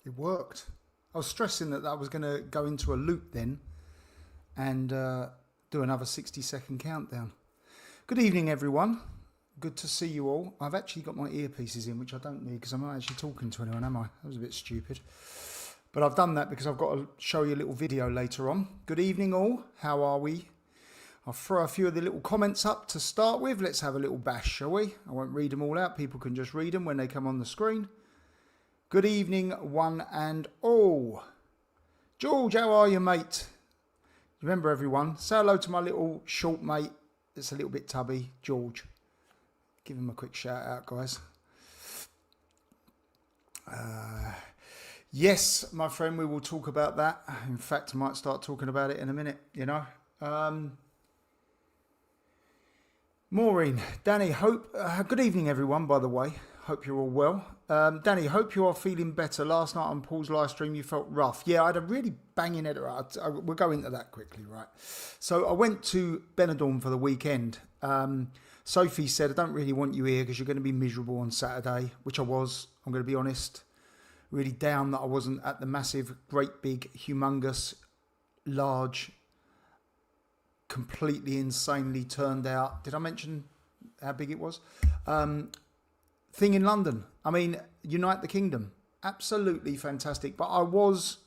It worked. I was stressing that I was going to go into a loop then and do another 60-second countdown. Good evening, everyone. Good to see you all. I've actually got my earpieces in, which I don't need because I'm not actually talking to anyone, am I? That was a bit stupid. But I've done that because I've got to show you a little video later on. Good evening, all. How are we? I'll throw a few of the little comments up to start with. Let's have a little bash, shall we? I won't read them all out. People can just read them when they come on the screen. Good evening, one and all. George, how are you, mate? Remember, everyone, say hello to my little short mate that's a little bit tubby, George. Give him a quick shout out, guys. Yes, my friend, we will talk about that. In fact, I might start talking about it in a minute, you know. Maureen, Danny, hope... good evening, everyone, by the way. Hope you're all well. Danny, hope you are feeling better. Last night on Paul's live stream, you felt rough. Yeah, I had a really banging head. We'll go into that quickly, right? So I went to Benidorm for the weekend. Sophie said, I don't really want you here because you're going to be miserable on Saturday, which I was, I'm going to be honest. Really down that I wasn't at the massive, great, big, humongous, large, completely insanely turned out. Did I mention how big it was? Thing in London. I mean, Unite the Kingdom. Absolutely fantastic. But I was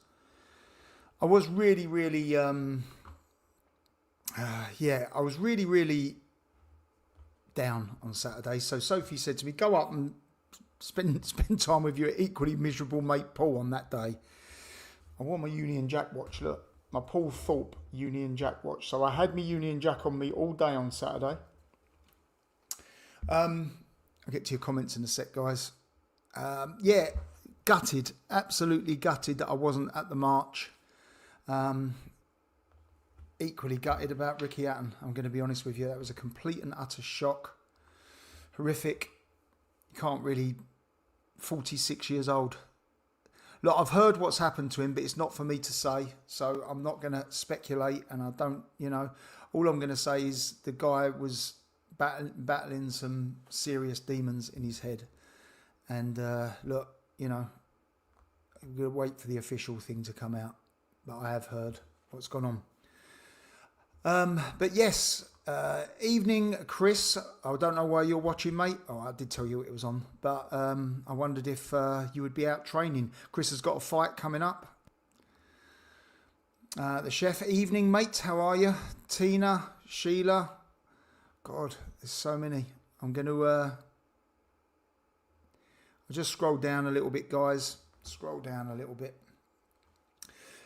really, really, I was really, really down on Saturday. So Sophie said to me, go up and spend time with your equally miserable mate Paul on that day. I wore my Union Jack watch, look. My Paul Thorpe Union Jack watch. So I had my Union Jack on me all day on Saturday. I'll get to your comments in a sec, guys. Yeah, gutted. Absolutely gutted that I wasn't at the march. Equally gutted about Ricky Hatton. I'm going to be honest with you. That was a complete and utter shock. Horrific. You can't really... 46 years old. Look, I've heard what's happened to him, but it's not for me to say. So I'm not going to speculate. And I don't, you know... All I'm going to say is the guy was battling some serious demons in his head. And look, you know... I'm going to wait for the official thing to come out. But I have heard what's gone on. But yes, evening, Chris. I don't know why you're watching, mate. Oh, I did tell you it was on. But I wondered if you would be out training. Chris has got a fight coming up. The chef, evening, mate. How are you? Tina, Sheila. God, there's so many. I'm going to... I'll just scroll down a little bit, guys. Scroll down a little bit.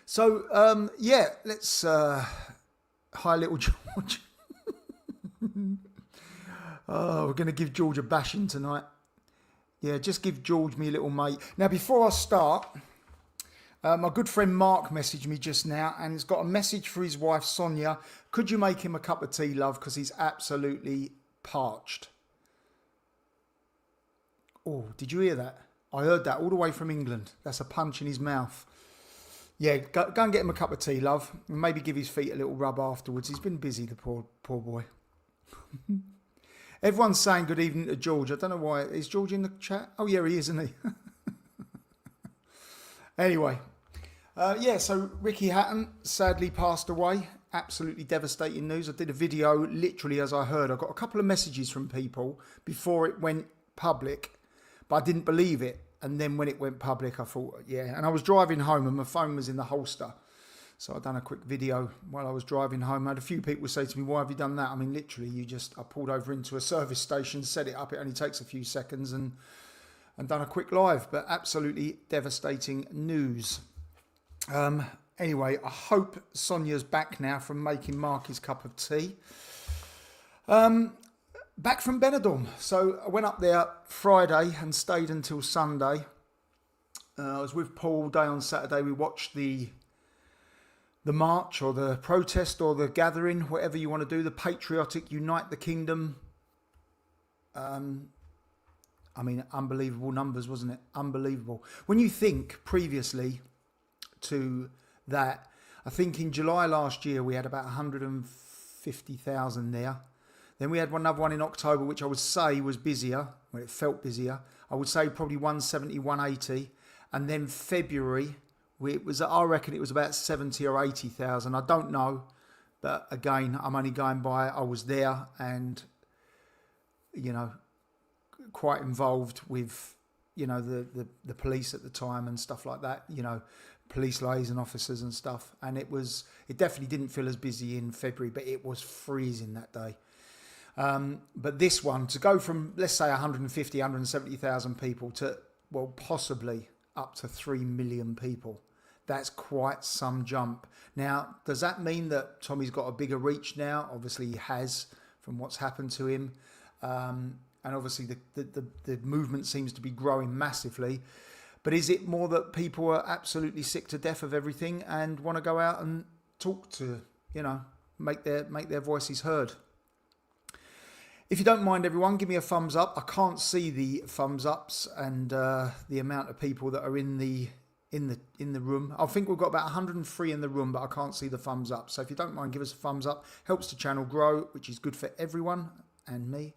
So, yeah, let's... Hi, little George. Oh, we're going to give George a bashing tonight. Yeah, just give George me a little mate. Now, before I start, my good friend Mark messaged me just now, and he's got a message for his wife, Sonia. Could you make him a cup of tea, love? Because he's absolutely parched. Oh, did you hear that? I heard that all the way from England. That's a punch in his mouth. Yeah, go and get him a cup of tea, love. And maybe give his feet a little rub afterwards. He's been busy, the poor boy. Everyone's saying good evening to George. I don't know why. Is George in the chat? Oh, yeah, he is, isn't he? Anyway. Yeah, so Ricky Hatton sadly passed away. Absolutely devastating news. I did a video literally as I heard. I got a couple of messages from people before it went public, but I didn't believe it. And then when it went public, I thought, yeah. And I was driving home and my phone was in the holster. So I done a quick video while I was driving home. I had a few people say to me, why have you done that? I mean, literally, I pulled over into a service station, set it up. It only takes a few seconds and done a quick live. But absolutely devastating news. Anyway, I hope Sonia's back now from making Mark his cup of tea. Back from Benidorm. So I went up there Friday and stayed until Sunday. I was with Paul all day on Saturday. We watched the march or the protest or the gathering, whatever you want to do, the patriotic Unite the Kingdom. I mean, unbelievable numbers, wasn't it? Unbelievable. When you think previously to that, I think in July last year we had about 150,000 there. Then we had another one in October, which I would say was busier, well, it felt busier. I would say probably 170, 180. And then February, I reckon it was about 70 or 80,000. I don't know. But again, I'm only going by, I was there and, you know, quite involved with, you know, the police at the time and stuff like that, you know, police liaison officers and stuff. And it definitely didn't feel as busy in February, but it was freezing that day. But this one, to go from, let's say 150, 170,000 people to, well, possibly up to 3 million people. That's quite some jump. Now, does that mean that Tommy's got a bigger reach now? Obviously he has, from what's happened to him. And obviously the movement seems to be growing massively. But is it more that people are absolutely sick to death of everything and want to go out and talk to, you know, make their voices heard? If you don't mind, everyone, give me a thumbs up. I can't see the thumbs ups and the amount of people that are in the room. I think we've got about 103 in the room, but I can't see the thumbs up. So if you don't mind, give us a thumbs up. Helps the channel grow, which is good for everyone and me.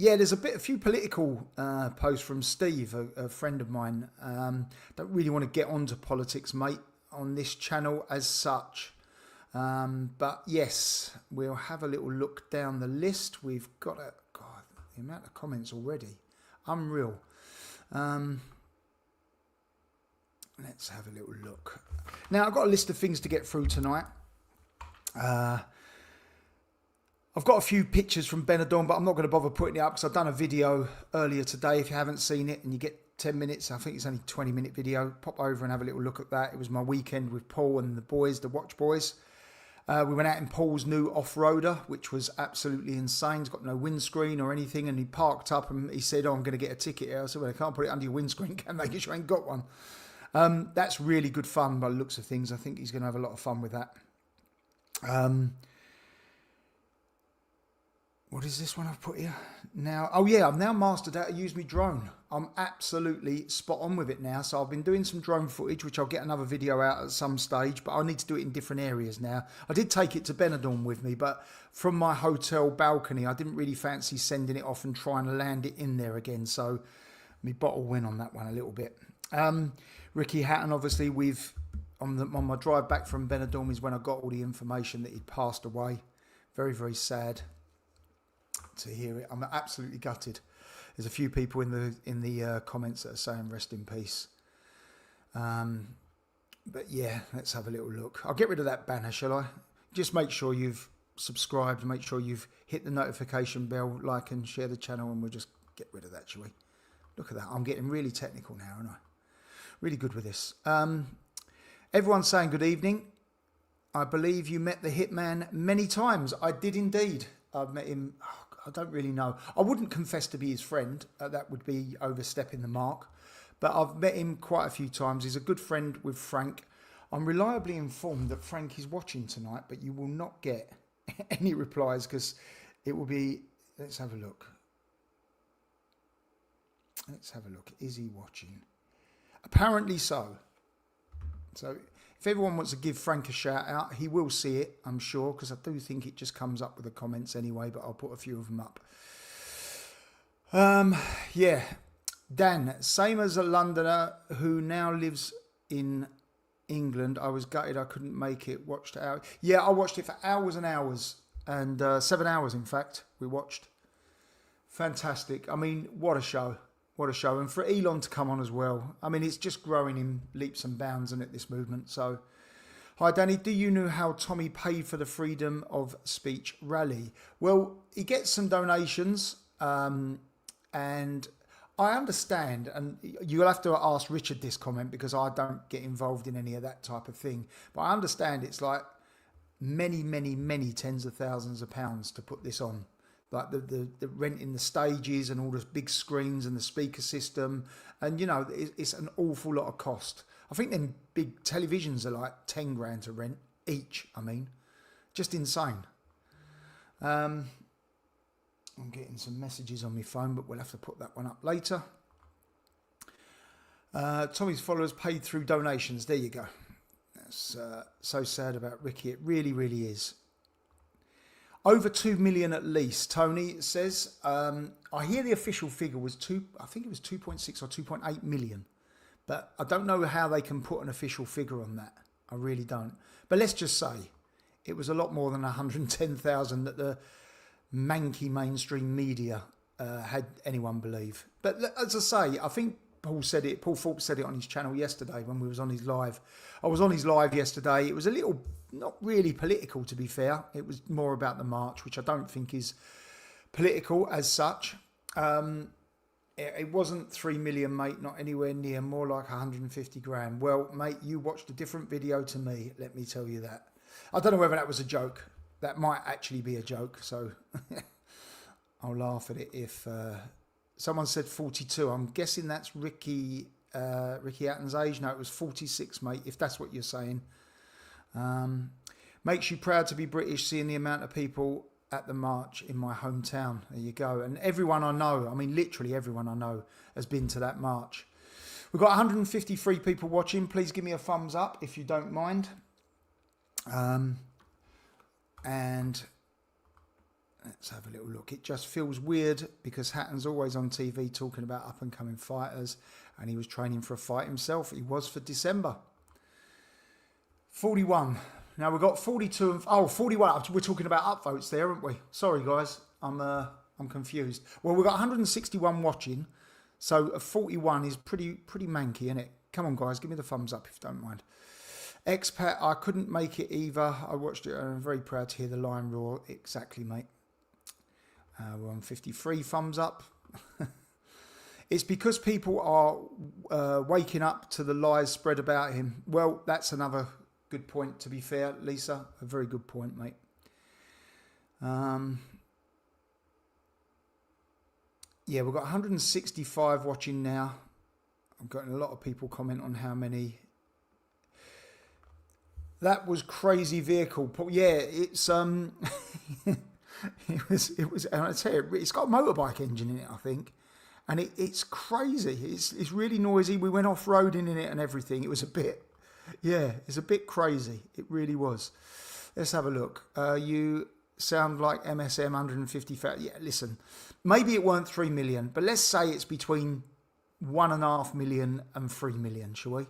Yeah, there's a few political posts from Steve, a friend of mine. Don't really want to get onto politics, mate, on this channel as such. But yes, we'll have a little look down the list. We've got God, the amount of comments already. Unreal. Let's have a little look. Now, I've got a list of things to get through tonight. I've got a few pictures from Benidorm, but I'm not going to bother putting it up because I've done a video earlier today. If you haven't seen it and you get 10 minutes, I think it's only a 20-minute video, pop over and have a little look at that. It was my weekend with Paul and the boys, the Watch Boys. We went out in Paul's new off-roader, which was absolutely insane. He's got no windscreen or anything, and he parked up and he said, "Oh, I'm going to get a ticket here." I said, "Well, I can't put it under your windscreen, can they? Because you ain't got one." That's really good fun by the looks of things. I think he's going to have a lot of fun with that. What is this one I've put here? Now, oh yeah, I've now mastered how to use my drone. I'm absolutely spot on with it now. So I've been doing some drone footage, which I'll get another video out at some stage, but I need to do it in different areas now. I did take it to Benidorm with me, but from my hotel balcony, I didn't really fancy sending it off and trying to land it in there again. So my bottle went on that one a little bit. Ricky Hatton, obviously, on my drive back from Benidorm is when I got all the information that he'd passed away. Very, very sad to hear it. I'm absolutely gutted. There's a few people in the comments that are saying rest in peace. But yeah, let's have a little look. I'll get rid of that banner, shall I? Just make sure you've subscribed, make sure you've hit the notification bell, like and share the channel, and we'll just get rid of that, shall we? Look at that. I'm getting really technical now, aren't I? Really good with this. Everyone's saying good evening. I believe you met the hitman many times. I did indeed. I've met him. I don't really know. I wouldn't confess to be his friend. That would be overstepping the mark. But I've met him quite a few times. He's a good friend with Frank. I'm reliably informed that Frank is watching tonight, but you will not get any replies because it will be... Let's have a look. Let's have a look. Is he watching? Apparently so. So if everyone wants to give Frank a shout out, he will see it, I'm sure, because I do think it just comes up with the comments anyway, but I'll put a few of them up. Yeah. Dan, same as a Londoner who now lives in England. I was gutted I couldn't make it. Watched it out. Yeah, I watched it for hours and hours. And 7 hours, in fact, we watched. Fantastic. I mean, what a show. What a show. And for Elon to come on as well. I mean, it's just growing in leaps and bounds, isn't it, this movement? So, hi, Danny. Do you know how Tommy paid for the freedom of speech rally? Well, he gets some donations. And I understand. And you'll have to ask Richard this comment because I don't get involved in any of that type of thing. But I understand it's like many, many, many tens of thousands of pounds to put this on. Like the renting the stages and all the big screens and the speaker system. And, you know, it's an awful lot of cost. I think them big televisions are like 10 grand to rent each, I mean. Just insane. I'm getting some messages on my phone, but we'll have to put that one up later. Tommy's followers paid through donations. There you go. That's so sad about Ricky. It really, really is. Over 2 million at least, Tony says. I hear the official figure was I think it was 2.6 or 2.8 million. But I don't know how they can put an official figure on that. I really don't. But let's just say it was a lot more than 110,000 that the manky mainstream media had anyone believe. But as I say, I think Paul Forbes said it on his channel yesterday when we was on his live. I was on his live yesterday. It was a little, not really political to be fair. It was more about the march, which I don't think is political as such. It wasn't 3 million, mate, not anywhere near, more like 150 grand. Well, mate, you watched a different video to me, let me tell you that. I don't know whether that was a joke. That might actually be a joke, so I'll laugh at it if someone said 42. I'm guessing that's Ricky Hatton's age. No, it was 46, mate, if that's what you're saying. Makes you proud to be British, seeing the amount of people at the march in my hometown. There you go. And everyone I know, I mean literally everyone I know, has been to that march. We've got 153 people watching. Please give me a thumbs up if you don't mind. And let's have a little look. It just feels weird because Hatton's always on TV talking about up and coming fighters, and he was training for a fight himself. He was for December. 41. Now we've got 42 and 41. We're talking about upvotes there, aren't we? Sorry guys, I'm confused. Well, we've got 161 watching, so a 41 is pretty manky, isn't it? Come on guys, give me the thumbs up if you don't mind. Expat, I couldn't make it either. I watched it and I'm very proud to hear the lion roar. Exactly, mate. We're on 53 thumbs up. It's because people are waking up to the lies spread about him. Well, that's another good point, to be fair, Lisa. A very good point, mate. Yeah, we've got 165 watching now. I've gotten a lot of people comment on how many. That was crazy vehicle. Yeah, it's it was. And I tell you, it's got a motorbike engine in it, I think, and it's crazy. It's really noisy. We went off roading in it and everything. It was a bit. Yeah, it's a bit crazy. It really was. Let's have a look. You sound like MSM 150. Yeah, listen, maybe it weren't 3 million, but let's say it's between 1.5 million and 3 million, shall we?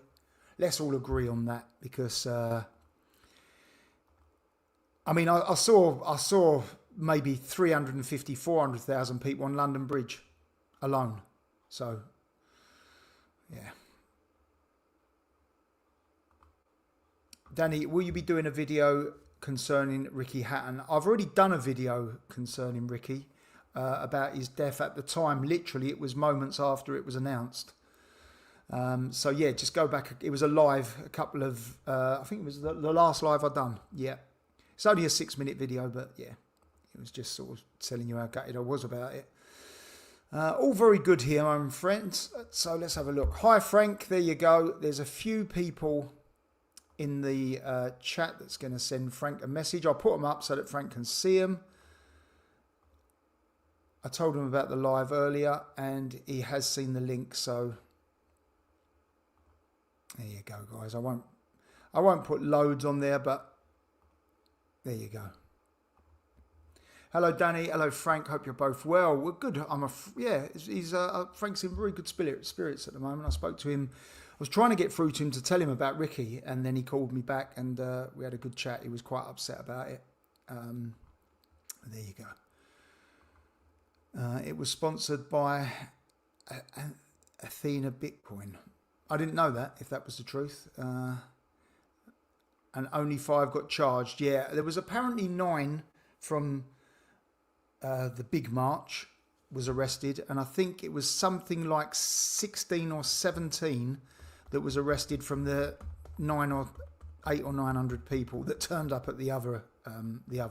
Let's all agree on that because, I mean, I saw maybe 350, 400,000 people on London Bridge alone. So, yeah. Danny, will you be doing a video concerning Ricky Hatton? I've already done a video concerning Ricky about his death at the time. Literally, it was moments after it was announced. So, yeah, just go back. It was a live, a couple of, I think it was the last live I've done. Yeah. It's only a 6-minute video, but, yeah, it was just sort of telling you how gutted I was about it. All very good here, my friends. So, let's have a look. Hi, Frank. There you go. There's a few people in the chat that's going to send Frank a message. I'll put them up so that Frank can see them. I told him about the live earlier and he has seen the link, so there you go, guys. I won't put loads on there, but there you go. Hello, Danny. Hello, Frank. Hope you're both well. We're good. He's Frank's in very good spirits at the moment. I spoke to him. I was trying to get through to him to tell him about Ricky, and then he called me back, and we had a good chat. He was quite upset about it. There you go. It was sponsored by Athena Bitcoin. I didn't know that, if that was the truth. And only 5 got charged. Yeah, there was apparently 9 from the big march was arrested, and I think it was something like 16 or 17 that was arrested from the 800 or 900 people that turned up at the other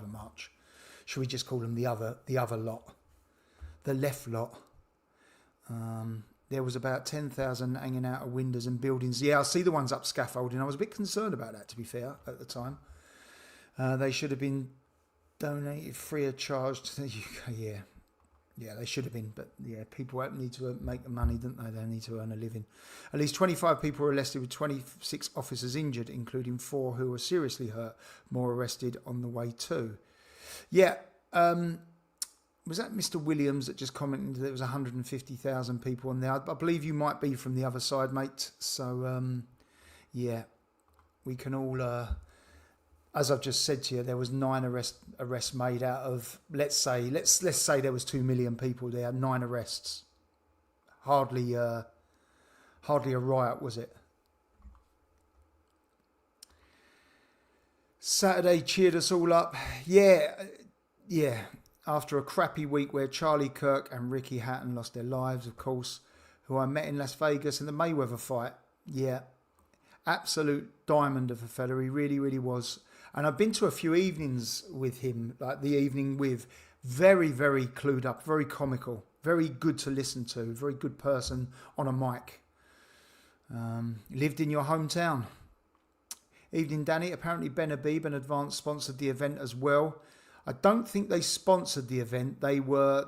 march. Should we just call them the other lot, the left lot? There was about 10,000 hanging out of windows and buildings. Yeah, I see the ones up scaffolding. I was a bit concerned about that, to be fair, at the time. They should have been donated free of charge to the UK. Yeah, they should have been, but yeah, people need to make the money, don't they? They need to earn a living. At least 25 people were arrested with 26 officers injured, including 4 who were seriously hurt, more arrested on the way too. Yeah, Was that Mr. Williams that just commented that there was 150,000 people on there? I believe you might be from the other side, mate. So, yeah, we can all, as I've just said to you, there was 9 arrests made out of, let's say there was 2 million people there, 9 arrests. Hardly a riot, was it? Saturday cheered us all up. Yeah. After a crappy week where Charlie Kirk and Ricky Hatton lost their lives, of course, who I met in Las Vegas in the Mayweather fight. Yeah, absolute diamond of a fella. He really, really was. And I've been to a few evenings with him, like the evening with, very, very clued up, very comical, very good to listen to, very good person on a mic. Lived in your hometown. Evening, Danny. Apparently Ben Habib and Advance sponsored the event as well. I don't think they sponsored the event. They were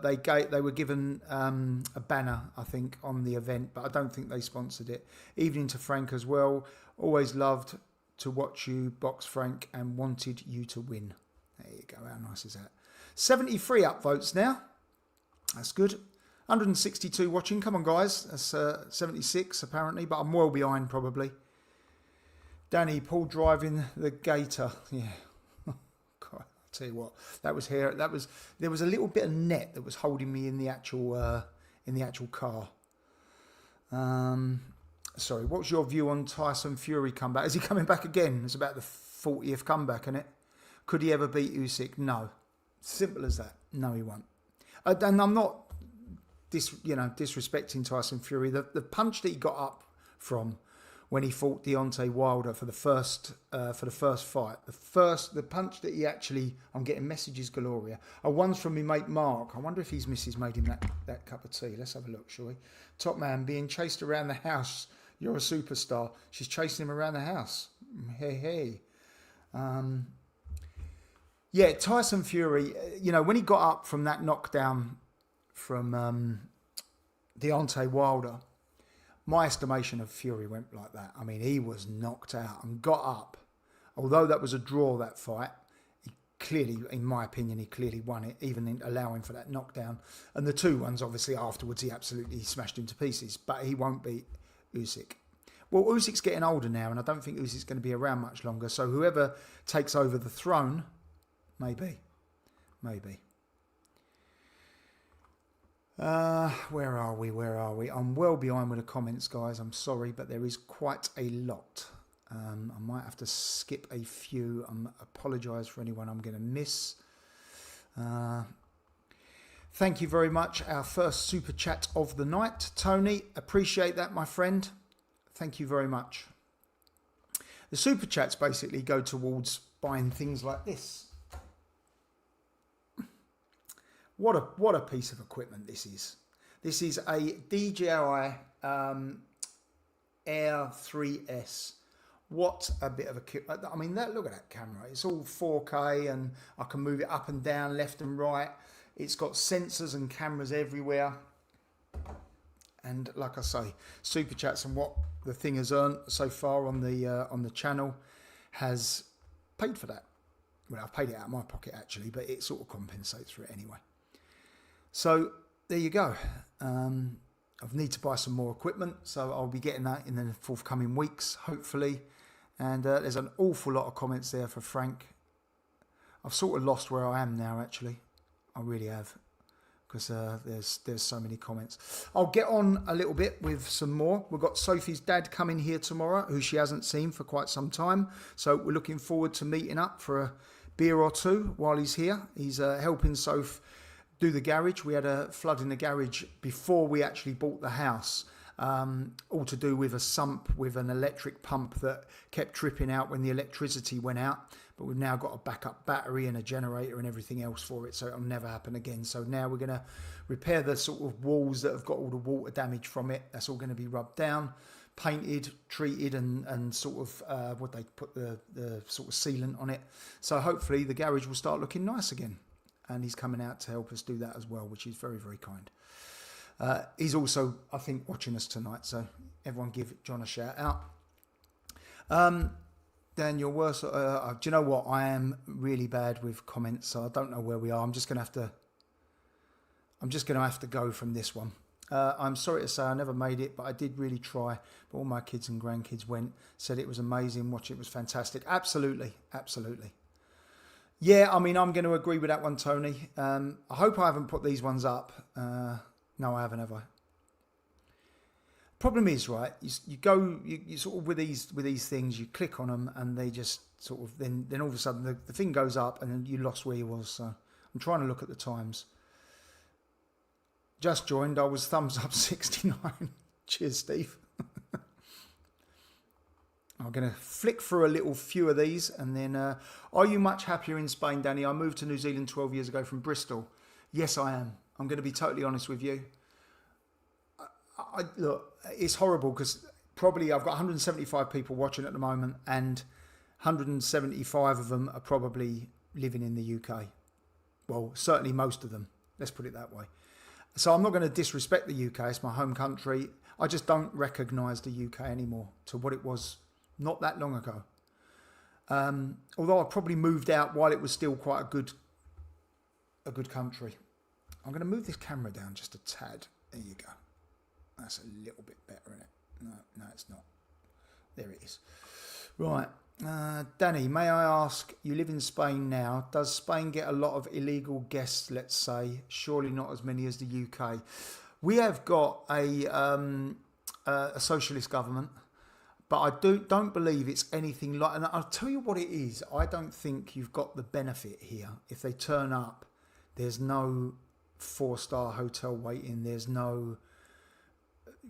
given a banner, I think, on the event, but I don't think they sponsored it. Evening to Frank as well. Always loved to watch you box, Frank, and wanted you to win. There you go. How nice is that? 73 upvotes now. That's good. 162 watching. Come on, guys. That's 76 apparently, but I'm well behind probably. Danny, Paul driving the Gator. Yeah. God, I'll tell you what. That was here. There was a little bit of net that was holding me in the actual car. Sorry. What's your view on Tyson Fury comeback? Is he coming back again? It's about the 40th comeback, isn't it? Could he ever beat Usyk? No. Simple as that. No, he won't. And I'm not disrespecting Tyson Fury. The punch that he got up from when he fought Deontay Wilder for the first fight, the punch that he actually, I'm getting messages galore here. One's from my mate Mark. I wonder if his missus made him that cup of tea. Let's have a look, shall we? Top man being chased around the house. You're a superstar. She's chasing him around the house. Hey. Yeah, Tyson Fury, when he got up from that knockdown from Deontay Wilder, my estimation of Fury went like that. I mean, he was knocked out and got up. Although that was a draw, that fight, he clearly, in my opinion, he clearly won it, even in allowing for that knockdown. And the two ones, obviously, afterwards, he absolutely smashed him to pieces. But he won't beat Usyk. Well, Usyk's getting older now, and I don't think Usyk's going to be around much longer. So whoever takes over the throne, maybe. Where are we? I'm well behind with the comments, guys. I'm sorry, but there is quite a lot. I might have to skip a few. I apologise for anyone I'm going to miss. Thank you very much. Our first super chat of the night. Tony, appreciate that, my friend. Thank you very much. The super chats basically go towards buying things like this. What a piece of equipment this is. This is a DJI Air 3S. What a bit of a kit. I mean, look at that camera. It's all 4K and I can move it up and down, left and right. It's got sensors and cameras everywhere. And like I say, super chats and what the thing has earned so far on the channel has paid for that. Well, I've paid it out of my pocket actually, but it sort of compensates for it anyway. So there you go. I need to buy some more equipment, so I'll be getting that in the forthcoming weeks, hopefully. And there's an awful lot of comments there for Frank. I've sort of lost where I am now, actually. I really have, because there's so many comments. I'll get on a little bit with some more. We've got Sophie's dad coming here tomorrow, who she hasn't seen for quite some time. So we're looking forward to meeting up for a beer or two while he's here. He's helping Soph do the garage. We had a flood in the garage before we actually bought the house. All to do with a sump with an electric pump that kept tripping out when the electricity went out. But we've now got a backup battery and a generator and everything else for it, so it'll never happen again. So now we're going to repair the sort of walls that have got all the water damage from it. That's all going to be rubbed down, painted, treated, and sort of what they put the sort of sealant on it. So hopefully the garage will start looking nice again. And he's coming out to help us do that as well, which is very, very kind. He's also, I think, watching us tonight, so everyone give John a shout out. Dan, you're worse. Do you know what? I am really bad with comments, so I don't know where we are. I'm just gonna have to go from this one. I'm sorry to say I never made it, but I did really try. But all my kids and grandkids went, said it was amazing. Watch it was fantastic. Absolutely, absolutely. Yeah, I mean, I'm going to agree with that one, Tony. I hope I haven't put these ones up. No, I haven't, have I? Problem is, right, you sort of with these things, you click on them and they just sort of, then all of a sudden the thing goes up and then you lost where you was. So I'm trying to look at the times. Just joined, I was thumbs up 69. Cheers, Steve. I'm going to flick through a little few of these and then, are you much happier in Spain, Danny? I moved to New Zealand 12 years ago from Bristol. Yes, I am. I'm going to be totally honest with you. Look, it's horrible because probably I've got 175 people watching at the moment and 175 of them are probably living in the UK. Well, certainly most of them. Let's put it that way. So I'm not going to disrespect the UK. It's my home country. I just don't recognise the UK anymore to what it was not that long ago. Although I probably moved out while it was still quite a good country. I'm going to move this camera down just a tad. There you go. That's a little bit better, isn't it? No, it's not. There it is. Right. Danny, may I ask, you live in Spain now. Does Spain get a lot of illegal guests, let's say? Surely not as many as the UK. We have got a socialist government, but I don't believe it's anything like... And I'll tell you what it is. I don't think you've got the benefit here. If they turn up, there's no 4-star hotel waiting. There's no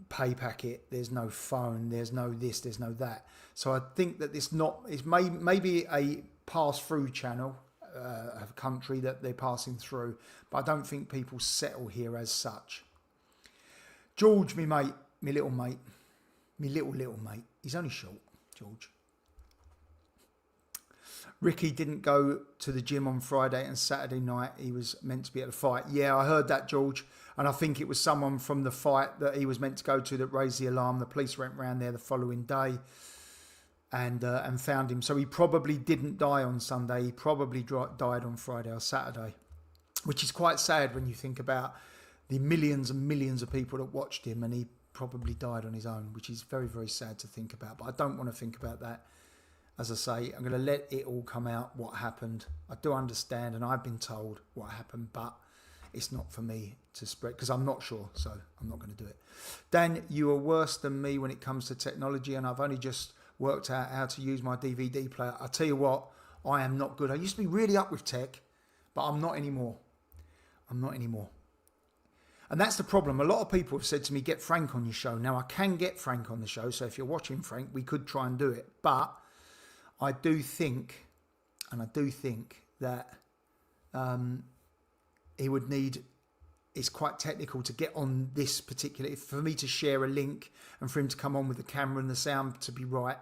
pay packet, there's no phone, there's no this, there's no that. So I think that it's maybe a pass-through channel, a country that they're passing through, but I don't think people settle here as such. George, me mate, me little mate, he's only short, George. Ricky didn't go to the gym on Friday and Saturday night. He was meant to be at the fight. Yeah, I heard that, George. And I think it was someone from the fight that he was meant to go to that raised the alarm. The police went round there the following day and found him. So he probably didn't die on Sunday. He probably died on Friday or Saturday, which is quite sad when you think about the millions and millions of people that watched him, and he probably died on his own, which is very, very sad to think about. But I don't want to think about that. As I say, I'm going to let it all come out, what happened. I do understand, and I've been told what happened, but it's not for me to spread, because I'm not sure, so I'm not going to do it. Dan, you are worse than me when it comes to technology, and I've only just worked out how to use my DVD player. I tell you what, I am not good. I used to be really up with tech, but I'm not anymore. And that's the problem. A lot of people have said to me, get Frank on your show. Now, I can get Frank on the show, so if you're watching Frank, we could try and do it, but I do think that he would need, it's quite technical to get on this particular, for me to share a link and for him to come on with the camera and the sound to be right.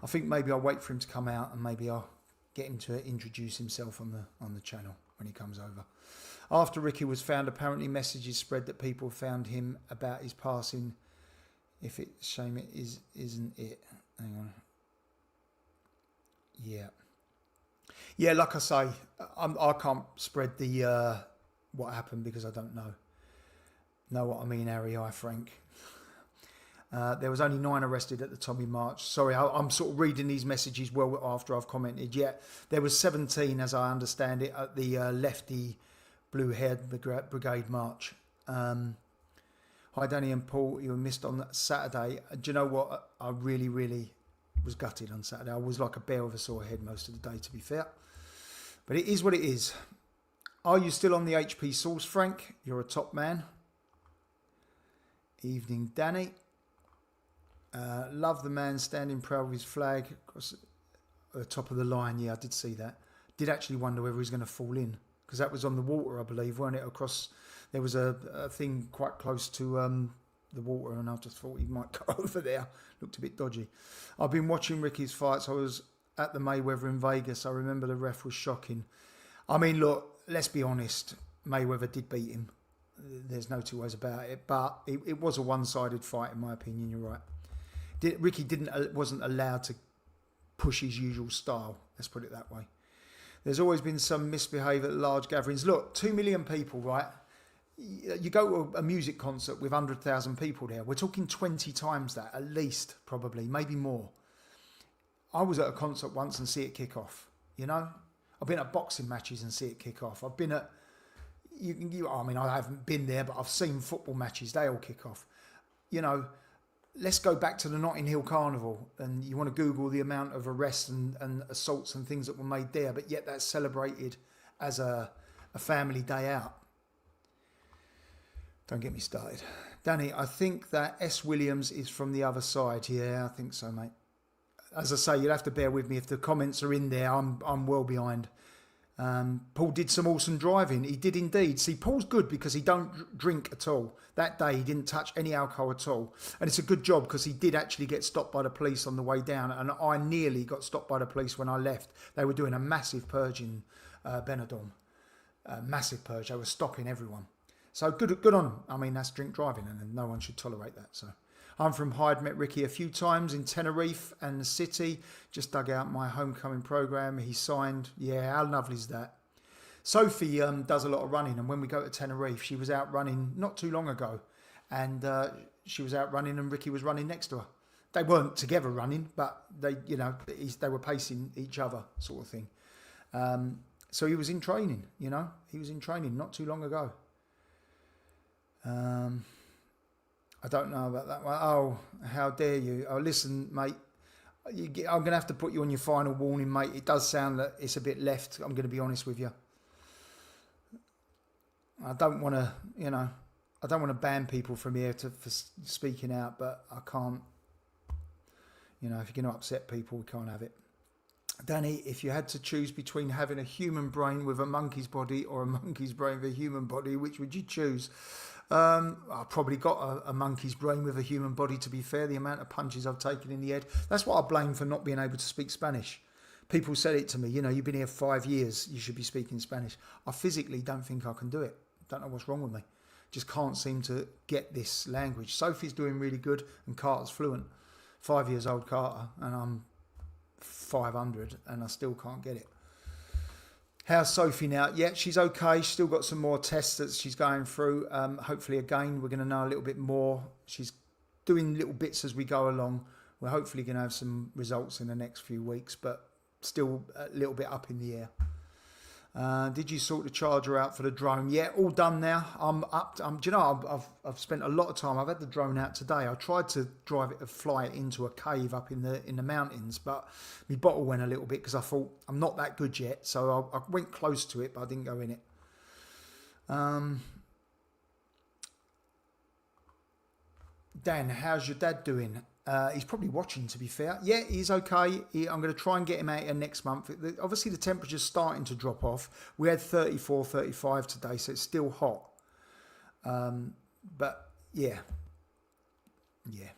I think maybe I'll wait for him to come out and maybe I'll get him to introduce himself on the channel when he comes over. After Ricky was found, apparently messages spread that people found him about his passing. If it's shame it isn't it? Hang on. Yeah, like I say, I can't spread the what happened because I don't know what I mean, Harry. Frank. There was only 9 arrested at the Tommy March. Sorry, I'm sort of reading these messages well after I've commented. Yeah, there was 17, as I understand it, at the lefty blue-haired brigade march. Hi, Danny and Paul. You were missed on that Saturday. Do you know what? I really, really was gutted on Saturday. I was like a bear with a sore head most of the day, to be fair. But it is what it is. Are you still on the HP source, Frank? You're a top man. Evening, Danny. Love the man standing proud with his flag across the top of the line. Yeah, I did see that. Did actually wonder whether he was going to fall in, because that was on the water, I believe, weren't it? Across, there was a thing quite close to the water, and I just thought he might go over there. Looked a bit dodgy. I've been watching Ricky's fights. I was at the Mayweather in Vegas. I remember the ref was shocking. I mean, look, let's be honest. Mayweather did beat him. There's no two ways about it. But it was a one-sided fight, in my opinion. You're right. Ricky wasn't allowed to push his usual style. Let's put it that way. There's always been some misbehaviour at large gatherings. Look, 2 million people, right? You go to a music concert with 100,000 people there. We're talking 20 times that, at least, probably, maybe more. I was at a concert once and see it kick off, you know? I've been at boxing matches and see it kick off. I've been at, I mean, I haven't been there, but I've seen football matches. They all kick off. You know, let's go back to the Notting Hill Carnival, and you want to Google the amount of arrests and assaults and things that were made there, but yet that's celebrated as a family day out. Don't get me started. Danny, I think that S. Williams is from the other side. Yeah, I think so, mate. As I say, you'll have to bear with me. If the comments are in there, I'm well behind. Paul did some awesome driving. He did indeed. See, Paul's good because he don't drink at all. That day, he didn't touch any alcohol at all. And it's a good job because he did actually get stopped by the police on the way down. And I nearly got stopped by the police when I left. They were doing a massive purge in Benidorm. Massive purge. They were stopping everyone. So good on them. I mean, that's drink driving, and no one should tolerate that. So I'm from Hyde, met Ricky a few times in Tenerife and the city. Just dug out my homecoming program. He signed. Yeah, how lovely is that? Sophie does a lot of running, and when we go to Tenerife, she was out running not too long ago, and she was out running, and Ricky was running next to her. They weren't together running, but they were pacing each other, sort of thing. So he was in training. You know, he was in training not too long ago. I don't know about that one. Oh, how dare you? Oh, listen, mate. I'm going to have to put you on your final warning, mate. It does sound that it's a bit left. I'm going to be honest with you. I don't want to, I don't want to ban people from here for speaking out, but I can't. If you're going to upset people, we can't have it. Danny, if you had to choose between having a human brain with a monkey's body or a monkey's brain with a human body, which would you choose? I've probably got a monkey's brain with a human body, to be fair. The amount of punches I've taken in the head. That's what I blame for not being able to speak Spanish. People said it to me, you've been here 5 years, you should be speaking Spanish. I physically don't think I can do it. Don't know what's wrong with me. Just can't seem to get this language. Sophie's doing really good and Carter's fluent. 5 years old Carter, and I'm 500 and I still can't get it. How's Sophie now? Yeah, she's okay. She's still got some more tests that she's going through. Hopefully, again, we're going to know a little bit more. She's doing little bits as we go along. We're hopefully going to have some results in the next few weeks, but still a little bit up in the air. Did you sort the charger out for the drone? Yeah, all done now. I'm up. Do you know, I've spent a lot of time. I've had the drone out today. I tried to fly it into a cave up in the mountains, but my bottle went a little bit because I thought I'm not that good yet. So I went close to it, but I didn't go in it. Dan, how's your dad doing? He's probably watching, to be fair. Yeah, he's okay. I'm going to try and get him out here next month. Obviously, the temperature's starting to drop off. We had 34, 35 today, so it's still hot. But, yeah. Yeah.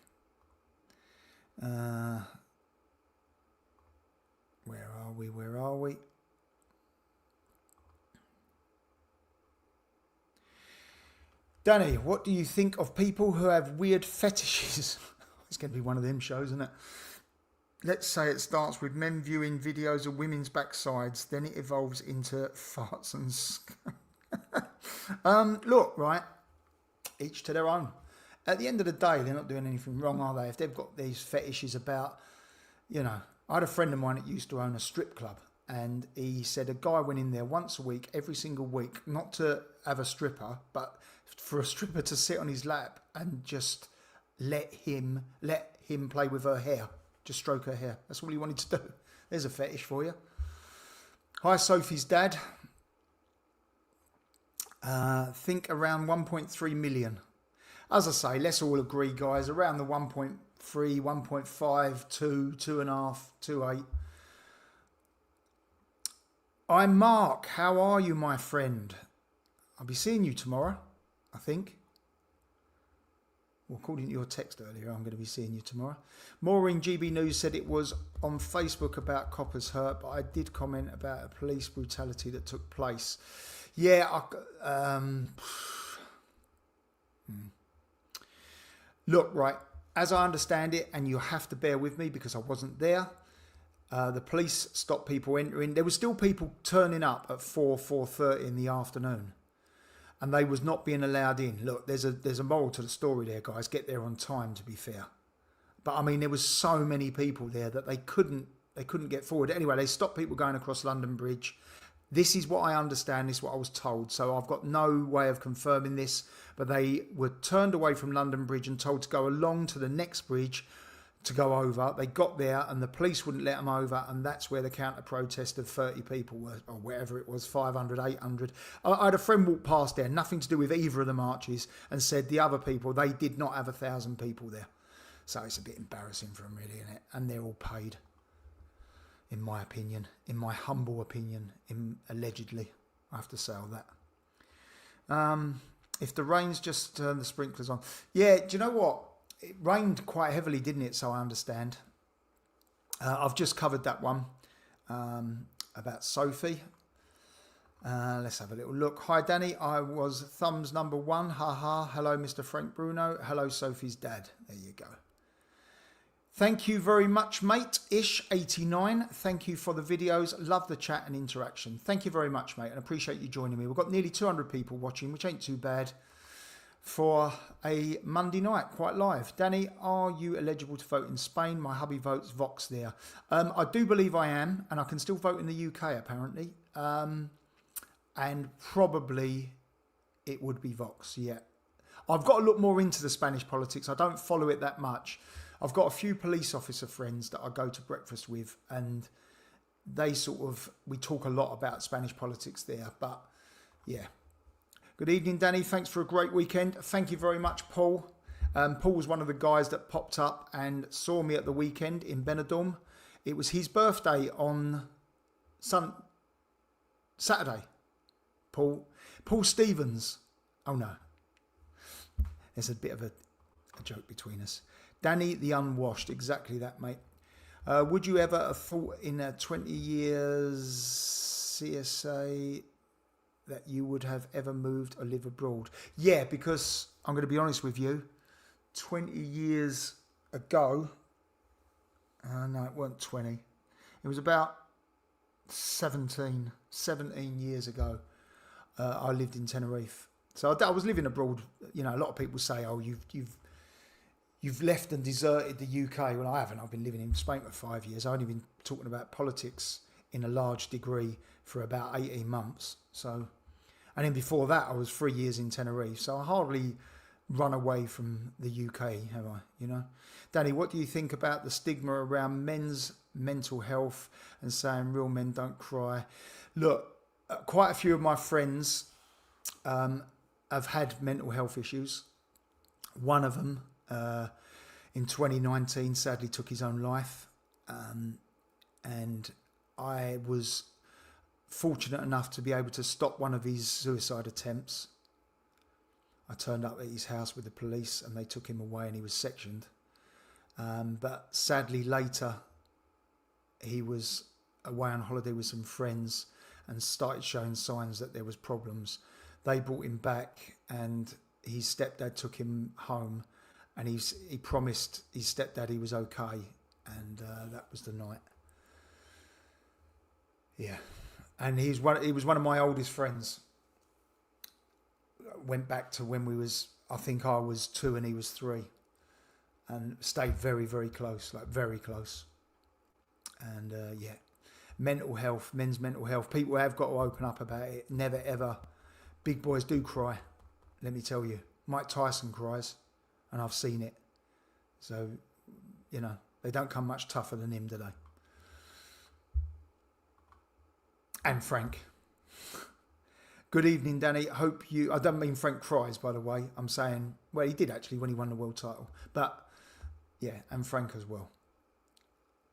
Where are we? Danny, what do you think of people who have weird fetishes? It's going to be one of them shows, isn't it? Let's say it starts with men viewing videos of women's backsides, then it evolves into farts and look, right, each to their own. At the end of the day, they're not doing anything wrong, are they? If they've got these fetishes about, I had a friend of mine that used to own a strip club, and he said a guy went in there once a week, every single week, not to have a stripper, but for a stripper to sit on his lap and just let him play with her hair, just stroke her hair. That's all he wanted to do. There's a fetish for you. Hi, Sophie's dad. Think around 1.3 million. As I say, let's all agree, guys, around the 1.3, 1.5, 2, 2.5, 2.8. I'm Mark. How are you, my friend? I'll be seeing you tomorrow, I think. Well, according to your text earlier, I'm going to be seeing you tomorrow. Maureen GB News said it was on Facebook about coppers hurt, but I did comment about a police brutality that took place. Yeah, Look, right, as I understand it, and you have to bear with me because I wasn't there, The police stopped people entering. There were still people turning up at 4:30 in the afternoon, and they was not being allowed in. Look, there's a moral to the story there, guys. Get there on time, to be fair. But I mean, there was so many people there that they couldn't get forward. Anyway, they stopped people going across London Bridge. This is what I understand. This is what I was told. So I've got no way of confirming this. But they were turned away from London Bridge and told to go along to the next bridge to go over. They got there and the police wouldn't let them over. And that's where the counter-protest of 30 people were, or whatever it was, 500, 800. I had a friend walk past there, nothing to do with either of the marches, and said the other people, they did not have 1,000 people there. So it's a bit embarrassing for them, really, isn't it? And they're all paid. In my opinion, in my humble opinion, allegedly, I have to say all that. If the rain's just turned the sprinklers on. Yeah, do you know what? It rained quite heavily, didn't it? So I understand. I've just covered that one about Sophie. Let's have a little look. Hi, Danny. I was thumbs number 1. Haha. Hello, Mr. Frank Bruno. Hello, Sophie's dad. There you go. Thank you very much, mate. Ish89. Thank you for the videos. Love the chat and interaction. Thank you very much, mate, and appreciate you joining me. We've got nearly 200 people watching, which ain't too bad for a Monday night, quite live. Danny, are you eligible to vote in Spain? My hubby votes Vox there. I do believe I am, and I can still vote in the UK, apparently. And probably it would be Vox, yeah. I've got to look more into the Spanish politics. I don't follow it that much. I've got a few police officer friends that I go to breakfast with, and they we talk a lot about Spanish politics there, but yeah. Good evening, Danny. Thanks for a great weekend. Thank you very much, Paul. Paul was one of the guys that popped up and saw me at the weekend in Benidorm. It was his birthday on Saturday. Paul Stevens. Oh no. There's a bit of a joke between us. Danny the Unwashed, exactly that, mate. Would you ever have thought in 20 years CSA that you would have ever moved or live abroad? Yeah, because I'm going to be honest with you, 20 years ago, no, it weren't 20. It was about 17 years ago, I lived in Tenerife. So I was living abroad. You know, a lot of people say, oh, you've left and deserted the UK. Well, I haven't. I've been living in Spain for 5 years. I've only been talking about politics in a large degree for about 18 months. So, and then before that, I was 3 years in Tenerife. So I hardly run away from the UK, have I? You know, Danny, what do you think about the stigma around men's mental health and saying real men don't cry? Look, quite a few of my friends have had mental health issues. One of them, in 2019, sadly took his own life, and I was fortunate enough to be able to stop one of his suicide attempts. I turned up at his house with the police and they took him away and he was sectioned, but sadly later he was away on holiday with some friends and started showing signs that there was problems. They brought him back and his stepdad took him home. And he promised his stepdad he was okay, and that was the night. Yeah, and he was one of my oldest friends. Went back to when I think I was 2 and he was 3, and stayed very, very close, like very close. And yeah, mental health, men's mental health. People have got to open up about it. Never ever. Big boys do cry. Let me tell you, Mike Tyson cries. And I've seen it. So, you know, they don't come much tougher than him, do they? And Frank. Good evening, Danny. I don't mean Frank cries, by the way. I'm saying, well, he did actually when he won the world title. But, yeah, and Frank as well.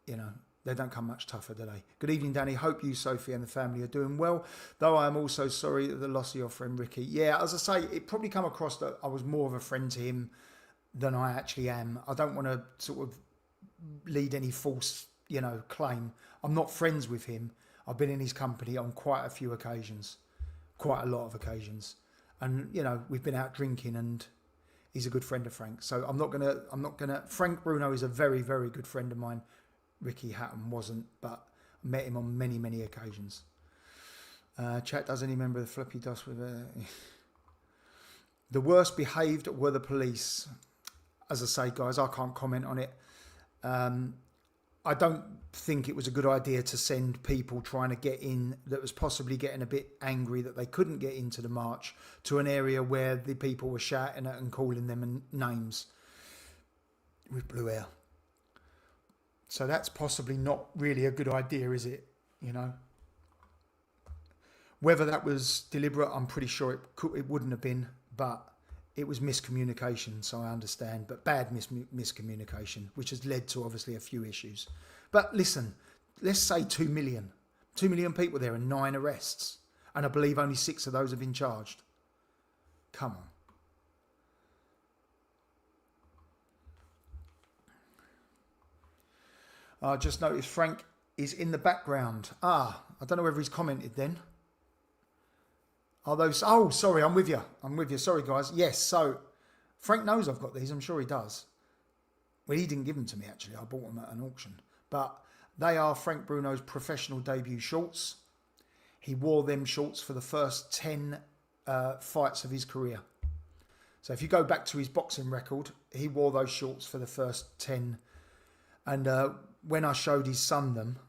You know, they don't come much tougher, do they? Good evening, Danny. Hope you, Sophie, and the family are doing well. Though I am also sorry that the loss of your friend Ricky. Yeah, as I say, it probably come across that I was more of a friend to him than I actually am. I don't want to sort of lead any false, you know, claim. I'm not friends with him. I've been in his company on quite a few occasions, quite a lot of occasions. And, you know, we've been out drinking and he's a good friend of Frank. So I'm not gonna, Frank Bruno is a very, very good friend of mine. Ricky Hatton wasn't, but I met him on many, many occasions. Chat, does any member of the Flippy Dust with the worst behaved were the police. As I say, guys, I can't comment on it. I don't think it was a good idea to send people trying to get in that was possibly getting a bit angry that they couldn't get into the march to an area where the people were shouting at and calling them names with blue hair. So that's possibly not really a good idea, is it? You know, whether that was deliberate, I'm pretty sure it wouldn't have been, but it was miscommunication, so I understand, but bad miscommunication, which has led to obviously a few issues. But listen, let's say 2 million. 2 million people there and 9 arrests. And I believe only 6 of those have been charged. Come on. I just noticed Frank is in the background. I don't know whether he's commented then. Are those... Oh, sorry, I'm with you. Sorry, guys. Yes, so Frank knows I've got these. I'm sure he does. Well, he didn't give them to me, actually. I bought them at an auction. But they are Frank Bruno's professional debut shorts. He wore them shorts for the first 10 fights of his career. So if you go back to his boxing record, he wore those shorts for the first 10. And when I showed his son them,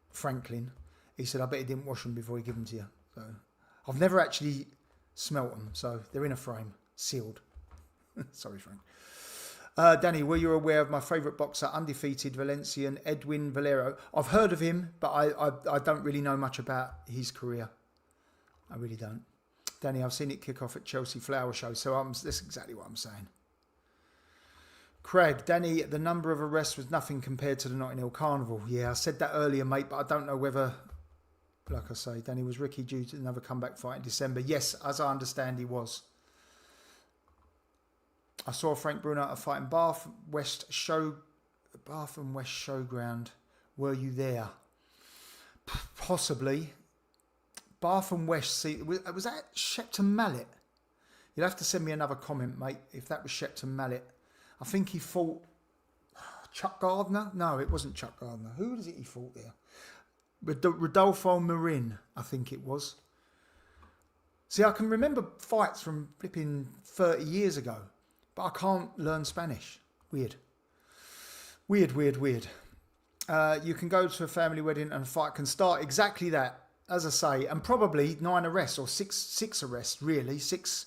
Franklin, he said, I bet he didn't wash them before he gave them to you. So... I've never actually smelt them, so they're in a frame, sealed. Sorry, Frank. Danny, were you aware of my favourite boxer, undefeated Valencian, Edwin Valero? I've heard of him, but I don't really know much about his career. I really don't. Danny, I've seen it kick off at Chelsea Flower Show, so that's exactly what I'm saying. Craig, Danny, the number of arrests was nothing compared to the Notting Hill Carnival. Yeah, I said that earlier, mate, but I don't know whether... Like I say, Danny, was Ricky due to another comeback fight in December? Yes, as I understand, he was. I saw Frank Bruno at a fight in Bath and West Showground. Were you there? Possibly. Bath and West. See, was that Shepton Mallet? You'll have to send me another comment, mate, if that was Shepton Mallet. I think he fought Chuck Gardner. No, it wasn't Chuck Gardner. Who was it he fought there? Rodolfo Marin, I think it was. See, I can remember fights from flipping 30 years ago, but I can't learn Spanish. Weird. You can go to a family wedding and a fight can start exactly that, as I say, and probably 9 arrests or six arrests, really, 6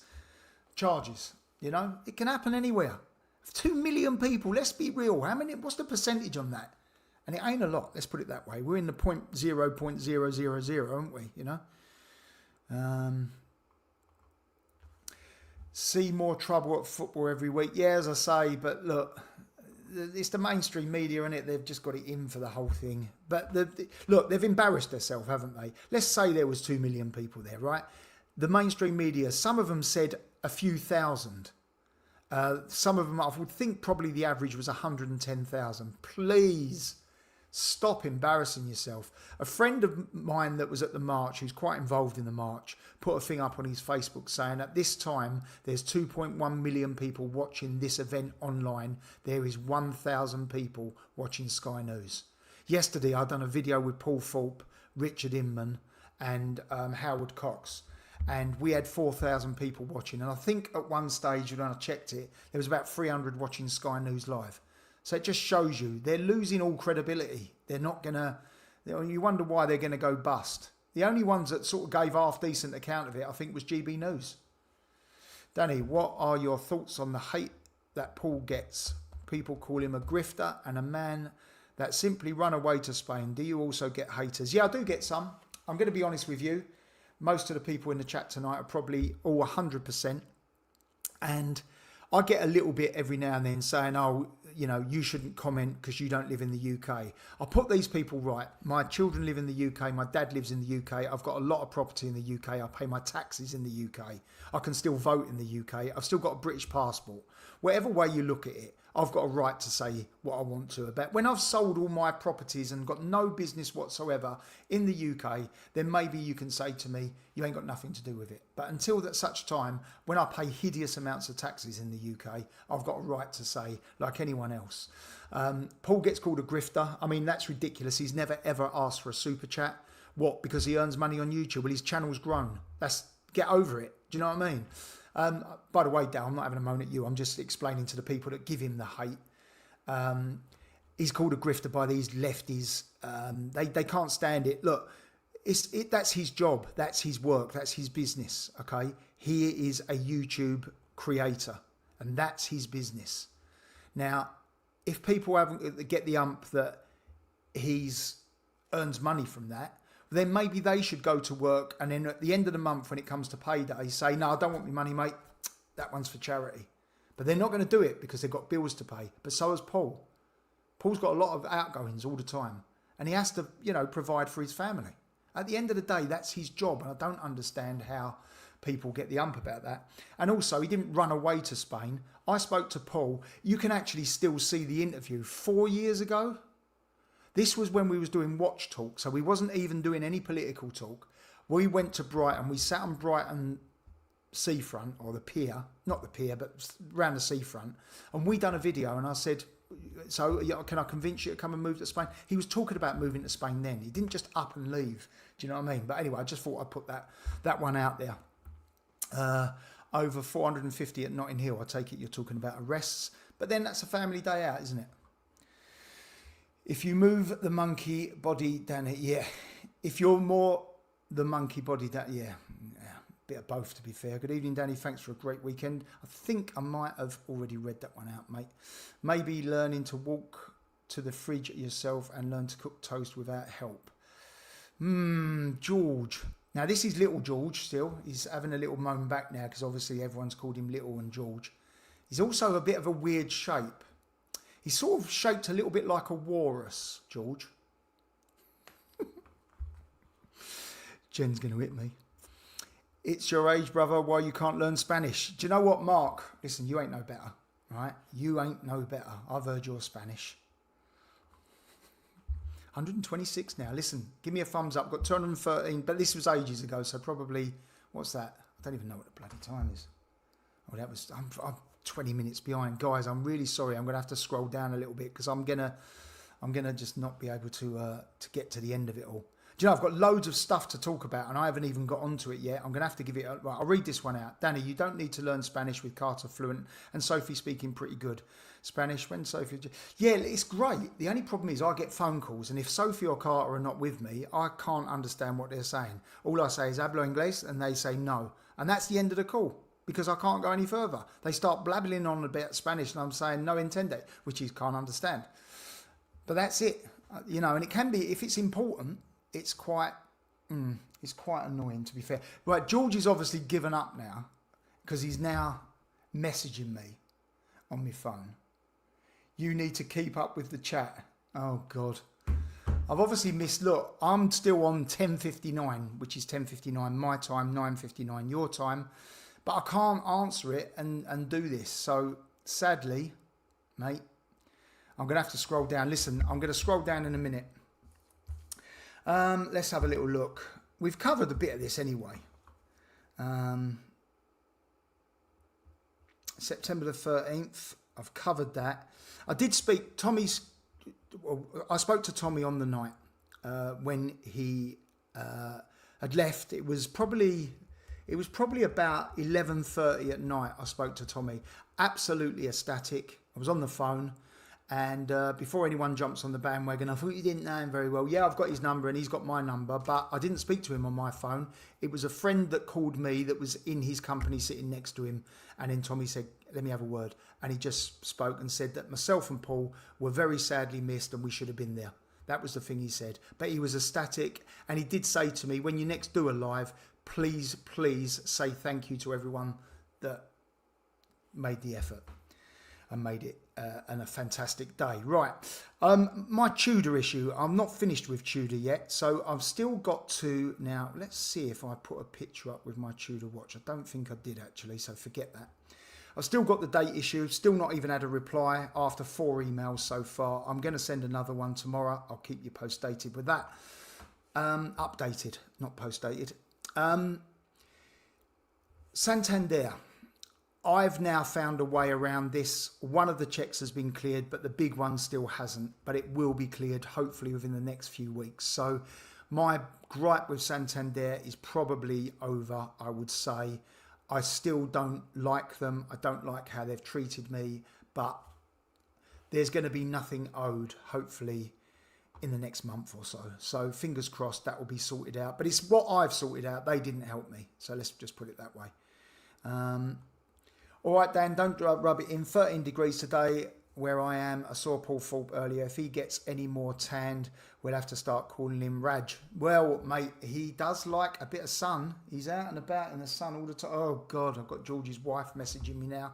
charges. You know, it can happen anywhere. 2 million people, let's be real. What's the percentage on that? And it ain't a lot, let's put it that way. We're in the 0.000, aren't we, you know? See more trouble at football every week. Yeah, as I say, but look, it's the mainstream media, innit? They've just got it in for the whole thing. But look, they've embarrassed themselves, haven't they? Let's say there was 2 million people there, right? The mainstream media, some of them said a few thousand. Some of them, I would think probably the average was 110,000. Please. Stop embarrassing yourself. A friend of mine that was at the march, who's quite involved in the march, put a thing up on his Facebook saying at this time there's 2.1 million people watching this event online. There is 1,000 people watching Sky News. Yesterday I'd done a video with Paul Thorpe, Richard Inman and Howard Cox. And we had 4,000 people watching. And I think at one stage, when I checked it, there was about 300 watching Sky News Live. So it just shows you they're losing all credibility. They're not going to... You wonder why they're going to go bust. The only ones that sort of gave half-decent account of it, I think, was GB News. Danny, what are your thoughts on the hate that Paul gets? People call him a grifter and a man that simply run away to Spain. Do you also get haters? Yeah, I do get some. I'm going to be honest with you. Most of the people in the chat tonight are probably all 100%. And I get a little bit every now and then saying, oh, you know, you shouldn't comment because you don't live in the UK. I put these people right. My children live in the UK. My dad lives in the UK. I've got a lot of property in the UK. I pay my taxes in the UK. I can still vote in the UK. I've still got a British passport. whatever way you look at it, I've got a right to say what I want to about. When I've sold all my properties and got no business whatsoever in the UK, then maybe you can say to me, you ain't got nothing to do with it. But until that such time, when I pay hideous amounts of taxes in the UK, I've got a right to say, like anyone else. Paul gets called a grifter. I mean, that's ridiculous. He's never ever asked for a super chat. What? Because he earns money on YouTube? Well, his channel's grown. Get over it. Do you know what I mean? By the way, Dale, I'm not having a moan at you. I'm just explaining to the people that give him the hate. He's called a grifter by these lefties. They can't stand it. Look, that's his job. That's his work. That's his business. Okay, he is a YouTube creator, and that's his business. Now, if people haven't get the ump that he's earns money from that, then maybe they should go to work and then at the end of the month when it comes to payday say, no, I don't want my money, mate. That one's for charity. But they're not going to do it because they've got bills to pay. But so has Paul. Paul's got a lot of outgoings all the time. And he has to, provide for his family. At the end of the day, that's his job. And I don't understand how people get the ump about that. And also, he didn't run away to Spain. I spoke to Paul. You can actually still see the interview 4 years ago. This was when we was doing watch talk, so we wasn't even doing any political talk. We went to Brighton. We sat on Brighton seafront, or the pier, not the pier, but around the seafront. And we done a video, and I said, so can I convince you to come and move to Spain? He was talking about moving to Spain then. He didn't just up and leave. Do you know what I mean? But anyway, I just thought I'd put that one out there. Over 450 at Notting Hill. I take it you're talking about arrests. But then that's a family day out, isn't it? If you move the monkey body down here, yeah. If you're more the monkey body down, yeah. Bit of both, to be fair. Good evening, Danny. Thanks for a great weekend. I think I might have already read that one out, mate. Maybe learning to walk to the fridge yourself and learn to cook toast without help. George. Now, this is little George still. He's having a little moan back now because obviously everyone's called him Little and George. He's also a bit of a weird shape. He's sort of shaped a little bit like a walrus, George. Jen's going to hit me. It's your age, brother, why you can't learn Spanish. Do you know what, Mark? Listen, you ain't no better, right? You ain't no better. I've heard your Spanish. 126 now. Listen, give me a thumbs up. Got 213, but this was ages ago, so probably, what's that? I don't even know what the bloody time is. Oh, that was, I'm 20 minutes behind. Guys, I'm really sorry. I'm going to have to scroll down a little bit because I'm gonna just not be able to get to the end of it all. Do you know, I've got loads of stuff to talk about and I haven't even got onto it yet. I'm going to have to give it a... Right, I'll read this one out. Danny, you don't need to learn Spanish with Carter fluent and Sophie speaking pretty good. Spanish, when Sophie... Yeah, it's great. The only problem is I get phone calls and if Sophie or Carter are not with me, I can't understand what they're saying. All I say is hablo inglés and they say no. And that's the end of the call because I can't go any further. They start blabbling on about Spanish and I'm saying no intende, which is can't understand. But that's it. And it can be, if it's important... It's quite annoying, to be fair. Right, George is obviously given up now because he's now messaging me on my phone. You need to keep up with the chat. Oh, God. I've obviously missed... Look, I'm still on 10:59, which is 10:59 my time, 9:59 your time. But I can't answer it and do this. So, sadly, mate, I'm going to have to scroll down. Listen, I'm going to scroll down in a minute. Let's have a little look. We've covered a bit of this anyway. September the 13th. I've covered that. I did speak. I spoke to Tommy on the night when he had left. It was probably about 11:30 at night. I spoke to Tommy. Absolutely ecstatic. I was on the phone. And before anyone jumps on the bandwagon, I thought you didn't know him very well. Yeah, I've got his number and he's got my number, but I didn't speak to him on my phone. It was a friend that called me that was in his company sitting next to him. And then Tommy said, let me have a word. And he just spoke and said that myself and Paul were very sadly missed and we should have been there. That was the thing he said. But he was ecstatic. And he did say to me, when you next do a live, please say thank you to everyone that made the effort and made it and a fantastic day. Right, my Tudor issue, I'm not finished with Tudor yet, so I've still got to, now let's see if I put a picture up with my Tudor watch. I don't think I did actually, so forget that. I've still got the date issue, still not even had a reply after 4 emails so far. I'm going to send another one tomorrow. I'll keep you post-dated with that. Updated, not post-dated. Santander. I've now found a way around this. One of the checks has been cleared, but the big one still hasn't. But it will be cleared, hopefully, within the next few weeks. So my gripe with Santander is probably over, I would say. I still don't like them. I don't like how they've treated me. But there's going to be nothing owed, hopefully, in the next month or so. So fingers crossed that will be sorted out. But it's what I've sorted out. They didn't help me. So let's just put it that way. All right, Dan, don't rub it in. 13 degrees today where I am. I saw Paul Thorpe earlier. If he gets any more tanned, we'll have to start calling him Raj. Well, mate, he does like a bit of sun. He's out and about in the sun all the time. Oh, God, I've got Georgie's wife messaging me now.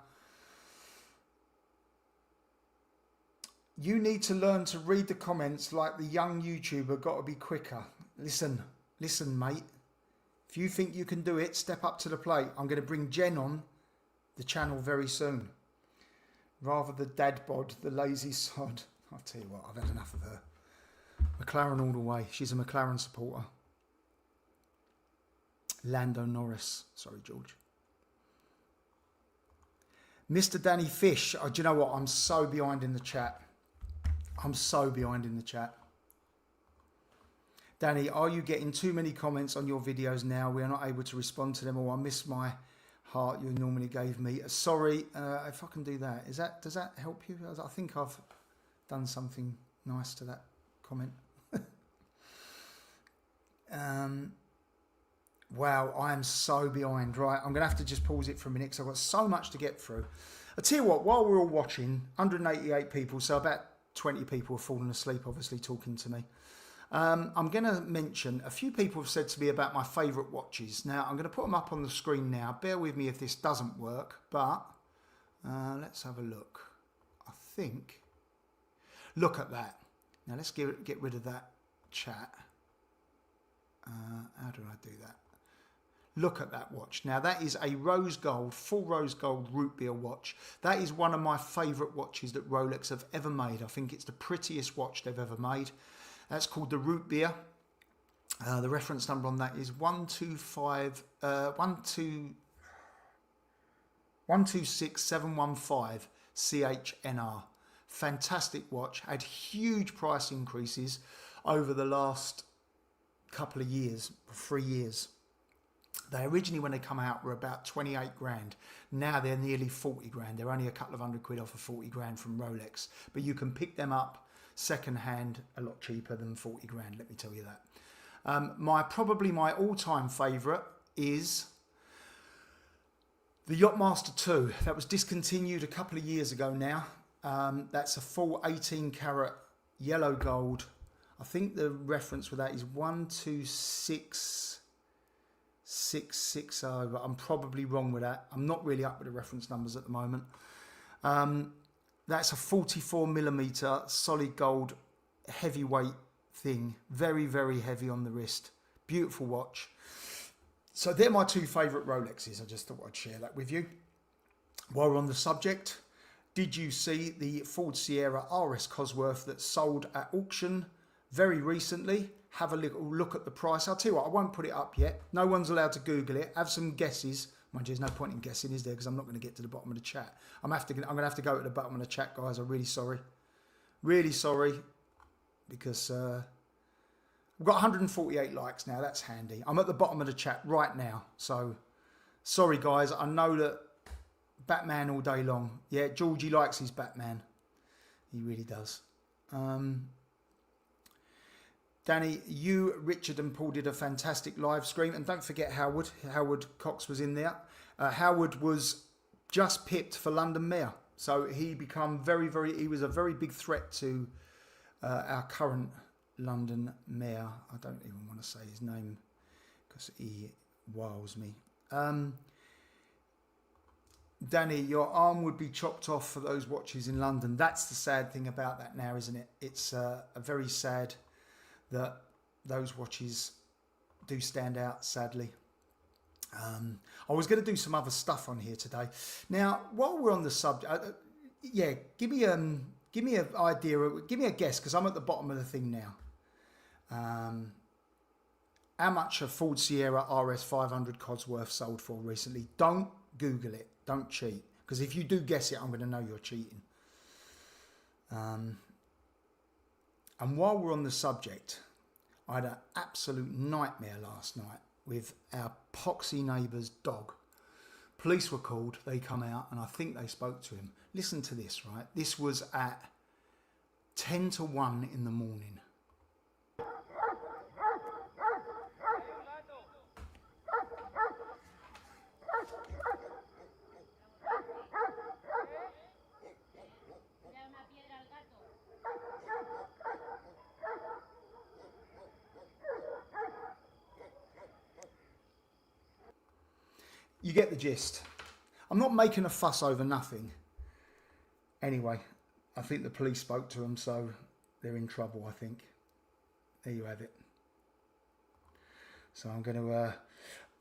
You need to learn to read the comments like the young YouTuber. Got to be quicker. Listen, mate. If you think you can do it, step up to the plate. I'm going to bring Jen on the channel very soon. Rather the dad bod, the lazy sod. I'll tell you what, I've had enough of her. McLaren all the way. She's a McLaren supporter. Lando Norris. Sorry, George. Mr. Danny Fish. Oh, do you know what? I'm so behind in the chat. Danny, are you getting too many comments on your videos now? We are not able to respond to them all. I miss my heart you normally gave me. Sorry, if I can do that. Does that help you? I think I've done something nice to that comment. Wow, I am so behind. Right, I'm going to have to just pause it for a minute because I've got so much to get through. I tell you what, while we're all watching, 188 people, so about 20 people have fallen asleep, obviously, talking to me. I'm going to mention, a few people have said to me about my favourite watches. Now, I'm going to put them up on the screen now. Bear with me if this doesn't work, but let's have a look. I think, look at that. Now, let's get rid of that chat. How do I do that? Look at that watch. Now, that is a rose gold, full rose gold root beer watch. That is one of my favourite watches that Rolex have ever made. I think it's the prettiest watch they've ever made. That's called the root beer. The reference number on that is 126715 CHNR. Fantastic watch. Had huge price increases over the last couple of years, 3 years. They originally, when they come out, were about 28 grand. Now they're nearly 40 grand. They're only a couple of £100 off of 40 grand from Rolex. But you can pick them up second hand a lot cheaper than 40 grand, let me tell you that. Probably my all-time favourite is the Yachtmaster 2. That was discontinued a couple of years ago now. That's a full 18 carat yellow gold. I think the reference with that is 126660, but I'm probably wrong with that. I'm not really up with the reference numbers at the moment. That's a 44mm solid gold heavyweight thing. Very, very heavy on the wrist. Beautiful watch. So they're my two favourite Rolexes. I just thought I'd share that with you. While we're on the subject, did you see the Ford Sierra RS Cosworth that sold at auction very recently? Have a little look at the price. I'll tell you what, I won't put it up yet. No one's allowed to Google it. Have some guesses. Mind you, there's no point in guessing, is there? Because I'm not going to get to the bottom of the chat. I'm going to have to go to the bottom of the chat, guys. I'm really sorry. Really sorry. Because we've got 148 likes now. That's handy. I'm at the bottom of the chat right now. So, sorry, guys. I know that Batman all day long. Yeah, Georgie likes his Batman. He really does. Danny, you, Richard and Paul did a fantastic live stream. And don't forget Howard. Howard Cox was in there. Howard was just pipped for London Mayor. So he he was a very big threat to our current London Mayor. I don't even want to say his name because he wiles me. Danny, your arm would be chopped off for those watches in London. That's the sad thing about that now, isn't it? It's a very sad that those watches do stand out, sadly. I was going to do some other stuff on here today. Now, while we're on the subject, yeah, give me an idea, give me a guess, because I'm at the bottom of the thing now. How much a Ford Sierra RS 500 Cosworth sold for recently? Don't Google it. Don't cheat, because if you do guess it, I'm going to know you're cheating. And while we're on the subject, I had an absolute nightmare last night with our poxy neighbour's dog. Police were called, they come out, and I think they spoke to him. Listen to this, right? This was at 10 to 1 in the morning. You get the gist. I'm not making a fuss over nothing. Anyway, I think the police spoke to them, so they're in trouble, I think. There you have it. So I'm going to...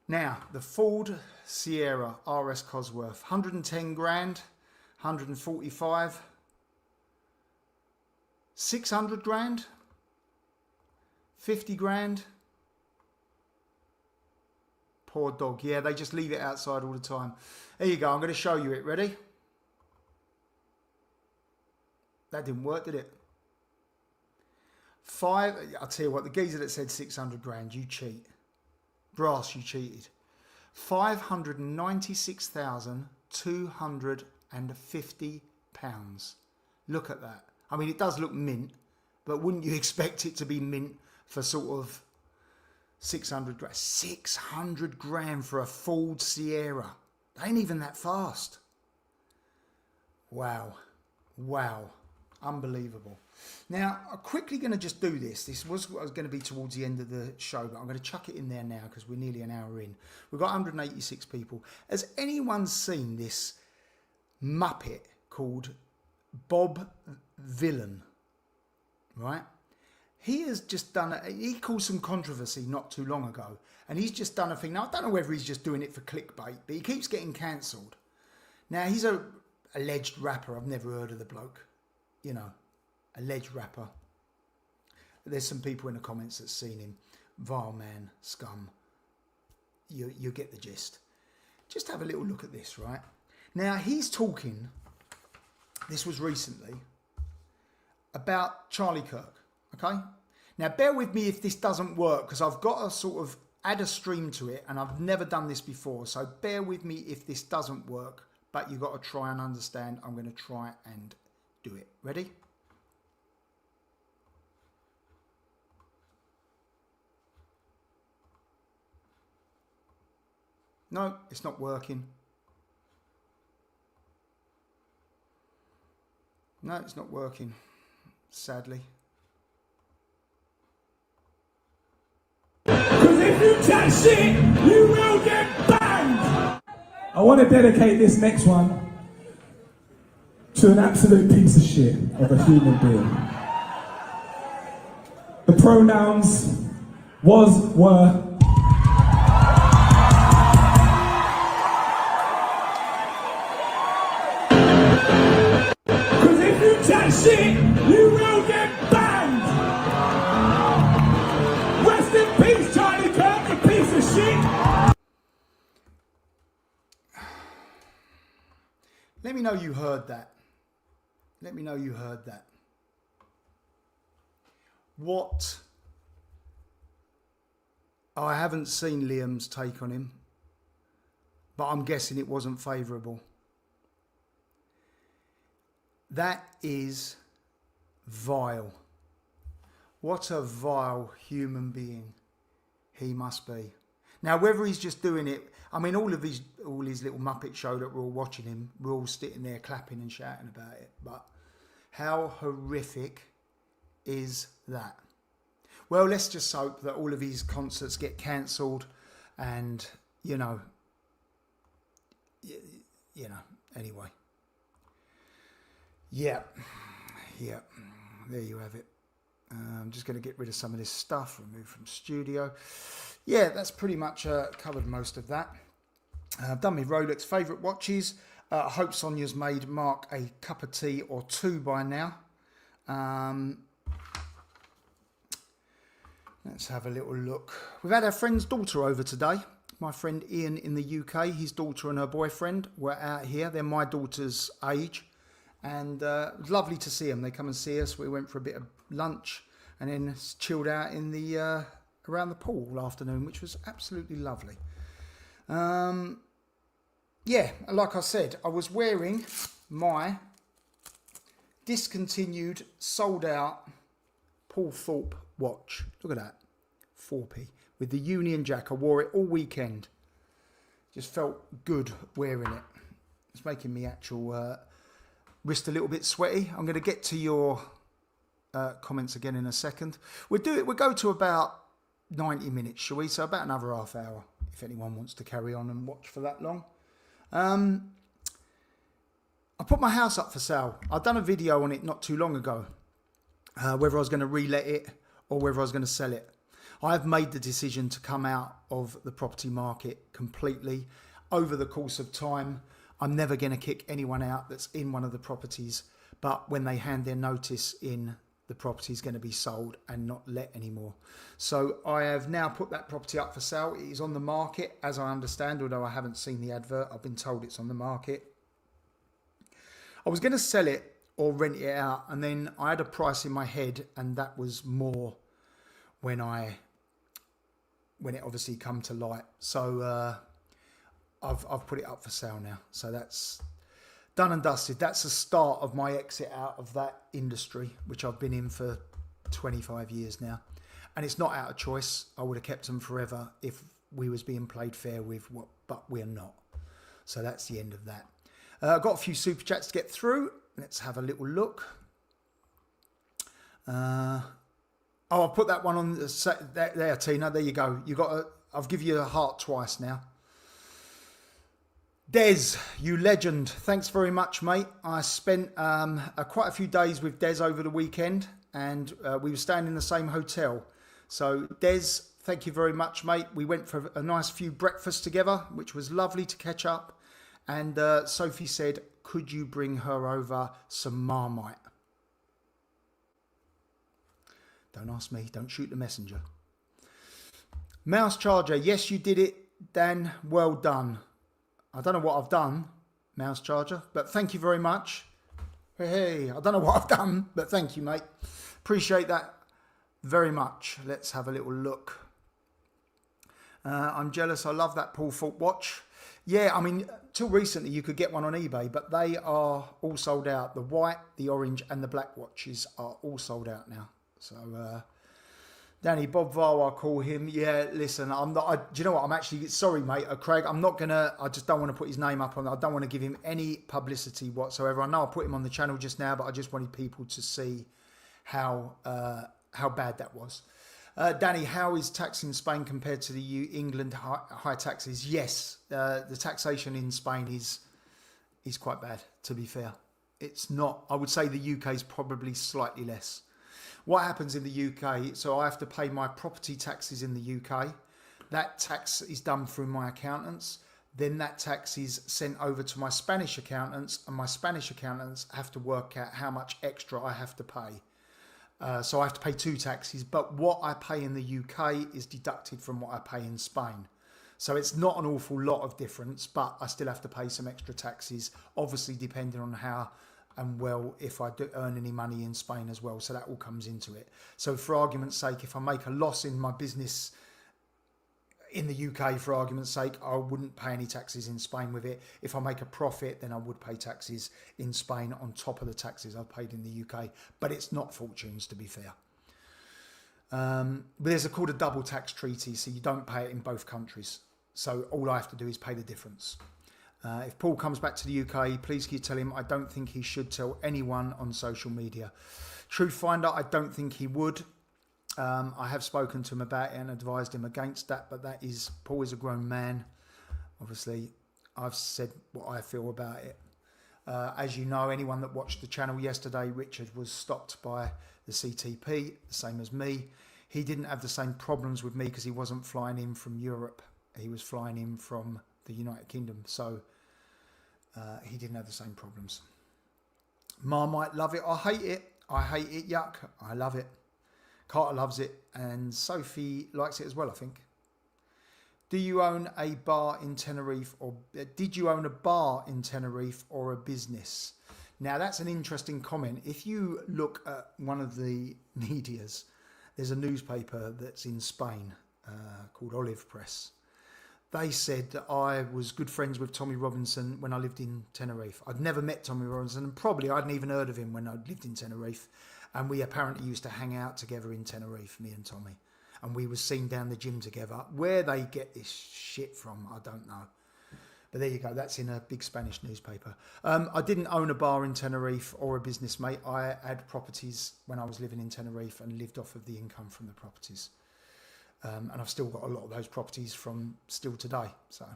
now, the Ford Sierra RS Cosworth. 110 grand, 145, 600 grand, 50 grand. Poor dog. Yeah, they just leave it outside all the time. There you go. I'm going to show you it. Ready? That didn't work, did it? I'll tell you what, the geezer that said 600 grand, you cheat. Brass, you cheated. 596,250 pounds. Look at that. I mean, it does look mint, but wouldn't you expect it to be mint for sort of 600 grand? 600 grand for a Ford Sierra. They ain't even that fast. Wow. Wow. Unbelievable. Now, I'm quickly going to just do this. This was going to be towards the end of the show, but I'm going to chuck it in there now because we're nearly an hour in. We've got 186 people. Has anyone seen this Muppet called Bob Villain? Right? He has just done, he caused some controversy not too long ago. And he's just done a thing. Now, I don't know whether he's just doing it for clickbait, but he keeps getting cancelled. Now, he's a alleged rapper. I've never heard of the bloke. You know, alleged rapper. There's some people in the comments that's seen him. Vile man, scum. You get the gist. Just have a little look at this, right? Now, he's talking, this was recently, about Charlie Kirk, okay? Now, bear with me if this doesn't work, because I've got to sort of add a stream to it, and I've never done this before, so bear with me if this doesn't work, but you've got to try and understand. I'm going to try and do it. Ready? No, it's not working. No, it's not working, sadly. Because if you chat shit, you will get banged. I want to dedicate this next one to an absolute piece of shit of a human being. The pronouns was, were. Because if you chat shit, you will get banged. Rest in peace, Charlie Kirk, you piece of shit. Let me know you heard that. Let me know you heard that. What? Oh, I haven't seen Liam's take on him, but I'm guessing it wasn't favourable. That is vile. What a vile human being he must be. Now, whether he's just doing it, I mean, all his little Muppet show that we're all watching him, we're all sitting there clapping and shouting about it. But how horrific is that? Well, let's just hope that all of his concerts get cancelled, and you know, anyway. Yeah, there you have it. I'm just going to get rid of some of this stuff, remove from studio. Yeah, that's pretty much covered most of that. I've done my Rolex favourite watches. I hope Sonia's made Mark a cup of tea or two by now. Let's have a little look. We've had our friend's daughter over today. My friend Ian in the UK, his daughter and her boyfriend were out here. They're my daughter's age. And it was lovely to see them. They come and see us. We went for a bit of lunch and then chilled out in the around the pool all afternoon, which was absolutely lovely. Yeah, like I said, I was wearing my discontinued, sold out Paul Thorpe watch. Look at that, 4p with the Union Jack. I wore it all weekend. Just felt good wearing it. It's making me actual wrist a little bit sweaty. I'm going to get to your comments again in a second. We'll go to about 90 minutes, shall we? So about another half hour, if anyone wants to carry on and watch for that long. I put my house up for sale. I've done a video on it not too long ago, whether I was going to relet it or whether I was going to sell it. I have made the decision to come out of the property market completely. Over the course of time, I'm never going to kick anyone out that's in one of the properties, but when they hand their notice in, the property is going to be sold and not let anymore. So I have now put that property up for sale. It is on the market, as I understand, although I haven't seen the advert. I've been told it's on the market. I was going to sell it or rent it out, and then I had a price in my head, and that was more when it obviously come to light. So I've put it up for sale now. So that's done and dusted. That's the start of my exit out of that industry, which I've been in for 25 years now. And it's not out of choice. I would have kept them forever if we was being played fair with, but we're not. So that's the end of that. I've got a few super chats to get through. Let's have a little look. I'll put that one on there, Tina. There you go. I'll give you a heart twice now. Des, you legend. Thanks very much, mate. I spent quite a few days with Des over the weekend, and we were staying in the same hotel. So, Des, thank you very much, mate. We went for a nice few breakfasts together, which was lovely to catch up. And Sophie said, could you bring her over some Marmite? Don't ask me. Don't shoot the messenger. Mouse Charger. Yes, you did it, Dan. Well done. I don't know what I've done, Mouse Charger, but thank you very much. Hey, I don't know what I've done, but thank you, mate. Appreciate that very much. Let's have a little look. I'm jealous. I love that Paul Thorpe watch. Yeah, I mean, till recently you could get one on eBay, but they are all sold out. The white, the orange, and the black watches are all sold out now. So, Danny, Bob Varwa, call him. Yeah, listen, I'm not, do you know what? I'm actually, sorry, mate, Craig, I'm not going to, I just don't want to put his name up on, I don't want to give him any publicity whatsoever. I know I put him on the channel just now, but I just wanted people to see how bad that was. Danny, how is tax in Spain compared to the England high taxes? Yes, the taxation in Spain is quite bad, to be fair. It's not, I would say the UK is probably slightly less. What happens in the UK, so I have to pay my property taxes in the UK. That tax is done through my accountants. Then that tax is sent over to my Spanish accountants, and my Spanish accountants have to work out how much extra I have to pay. So I have to pay two taxes, but what I pay in the UK is deducted from what I pay in Spain. So it's not an awful lot of difference, but I still have to pay some extra taxes, obviously depending on how and well if I do earn any money in Spain as well. So that all comes into it. So for argument's sake, if I make a loss in my business in the UK, for argument's sake, I wouldn't pay any taxes in Spain with it. If I make a profit, then I would pay taxes in Spain on top of the taxes I've paid in the UK. But it's not fortunes, to be fair. But there's called a double tax treaty, so you don't pay it in both countries. So all I have to do is pay the difference. If Paul comes back to the UK, please can you tell him I don't think he should tell anyone on social media. Truth Finder, I don't think he would. I have spoken to him about it and advised him against that, but Paul is a grown man. Obviously, I've said what I feel about it. As you know, anyone that watched the channel yesterday, Richard was stopped by the CTP, the same as me. He didn't have the same problems with me because he wasn't flying in from Europe. He was flying in from the United Kingdom, so he didn't have the same problems. Marmite, love it. I hate it. I hate it. Yuck. I love it. Carter loves it, and Sophie likes it as well, I think. Do you own a bar in Tenerife, or did you own a bar in Tenerife or a business? Now that's an interesting comment. If you look at one of the medias, there's a newspaper that's in Spain called Olive Press. They said that I was good friends with Tommy Robinson when I lived in Tenerife. I'd never met Tommy Robinson, and probably I hadn't even heard of him when I'd lived in Tenerife. And we apparently used to hang out together in Tenerife, me and Tommy. And we were seen down the gym together. Where they get this shit from, I don't know. But there you go. That's in a big Spanish newspaper. I didn't own a bar in Tenerife or a business, mate. I had properties when I was living in Tenerife and lived off of the income from the properties. And I've still got a lot of those properties from still today. So,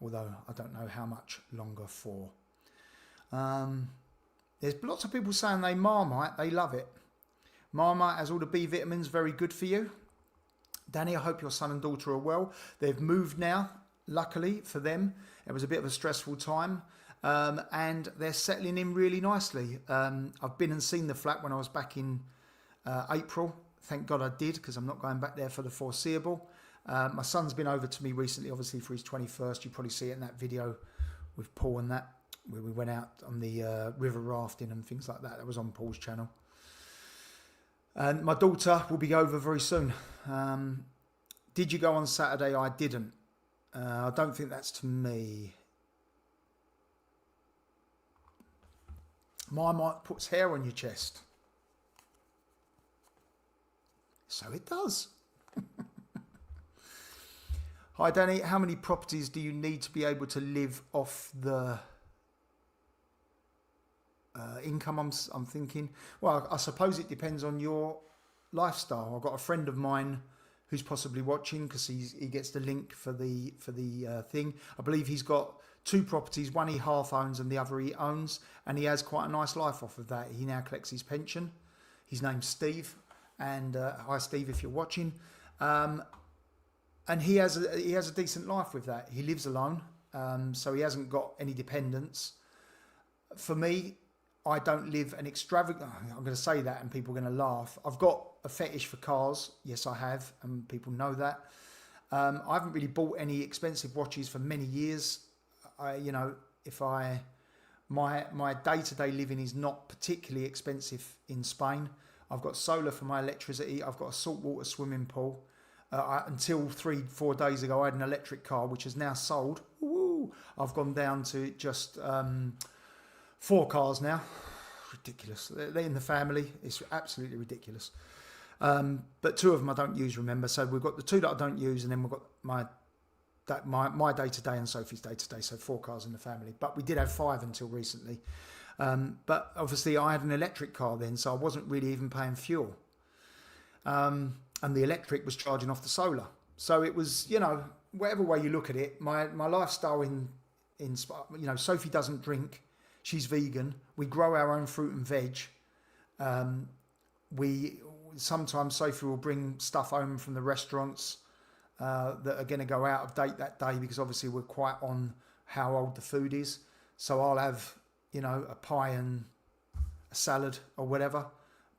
although I don't know how much longer for. There's lots of people saying they Marmite. They love it. Marmite has all the B vitamins. Very good for you. Danny, I hope your son and daughter are well. They've moved now, luckily for them. It was a bit of a stressful time. And they're settling in really nicely. I've been and seen the flat when I was back in April. Thank God I did, because I'm not going back there for the foreseeable. My son's been over to me recently, obviously, for his 21st. You probably see it in that video with Paul and that, where we went out on the river rafting and things like that. That was on Paul's channel. And my daughter will be over very soon. Did you go on Saturday? I didn't. I don't think that's to me. Marmite puts hair on your chest. So it does. Hi Danny, how many properties do you need to be able to live off the income? I'm thinking. Well, I suppose it depends on your lifestyle. I've got a friend of mine who's possibly watching, because he gets the link for the thing. I believe he's got 2 properties. One he half owns and the other he owns, and he has quite a nice life off of that. He now collects his pension. His name's Steve. And hi Steve, if you're watching, and he has a decent life with that. He lives alone, so he hasn't got any dependents. For me, I don't live an extravagant. I'm going to say that, and people are going to laugh. I've got a fetish for cars. Yes, I have, and people know that. I haven't really bought any expensive watches for many years. My day-to-day living is not particularly expensive in Spain. I've got solar for my electricity. I've got a saltwater swimming pool. Until 3-4 days ago, I had an electric car, which is now sold. Woo! I've gone down to just 4 cars now. Ridiculous. They're in the family. It's absolutely ridiculous. But 2 of them I don't use, remember. So we've got the 2 that I don't use, and then we've got my day-to-day and Sophie's day-to-day. So 4 cars in the family. But we did have 5 until recently. But obviously I had an electric car then, so I wasn't really even paying fuel. And the electric was charging off the solar. So it was, whatever way you look at it, my lifestyle in Sophie doesn't drink. She's vegan. We grow our own fruit and veg. Sometimes Sophie will bring stuff home from the restaurants that are going to go out of date that day, because obviously we're quite on how old the food is. So I'll have a pie and a salad or whatever,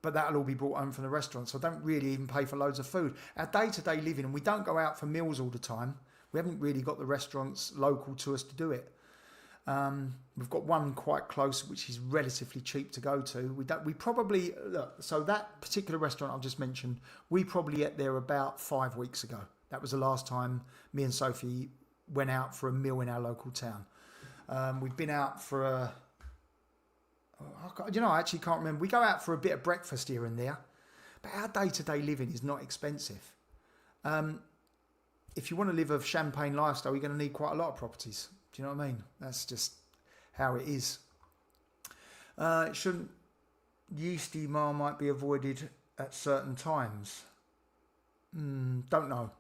but that'll all be brought home from the restaurant. So I don't really even pay for loads of food. Our day-to-day living, and we don't go out for meals all the time. We haven't really got the restaurants local to us to do it. We've got one quite close, which is relatively cheap to go to. So that particular restaurant I've just mentioned, we probably ate there about 5 weeks ago. That was the last time me and Sophie went out for a meal in our local town. We've been out for I actually can't remember. We go out for a bit of breakfast here and there, but our day-to-day living is not expensive. If you want to live a champagne lifestyle, you're going to need quite a lot of properties. Do you know what I mean? That's just how it is. Shouldn't yeasty Marmite be avoided at certain times? Don't know.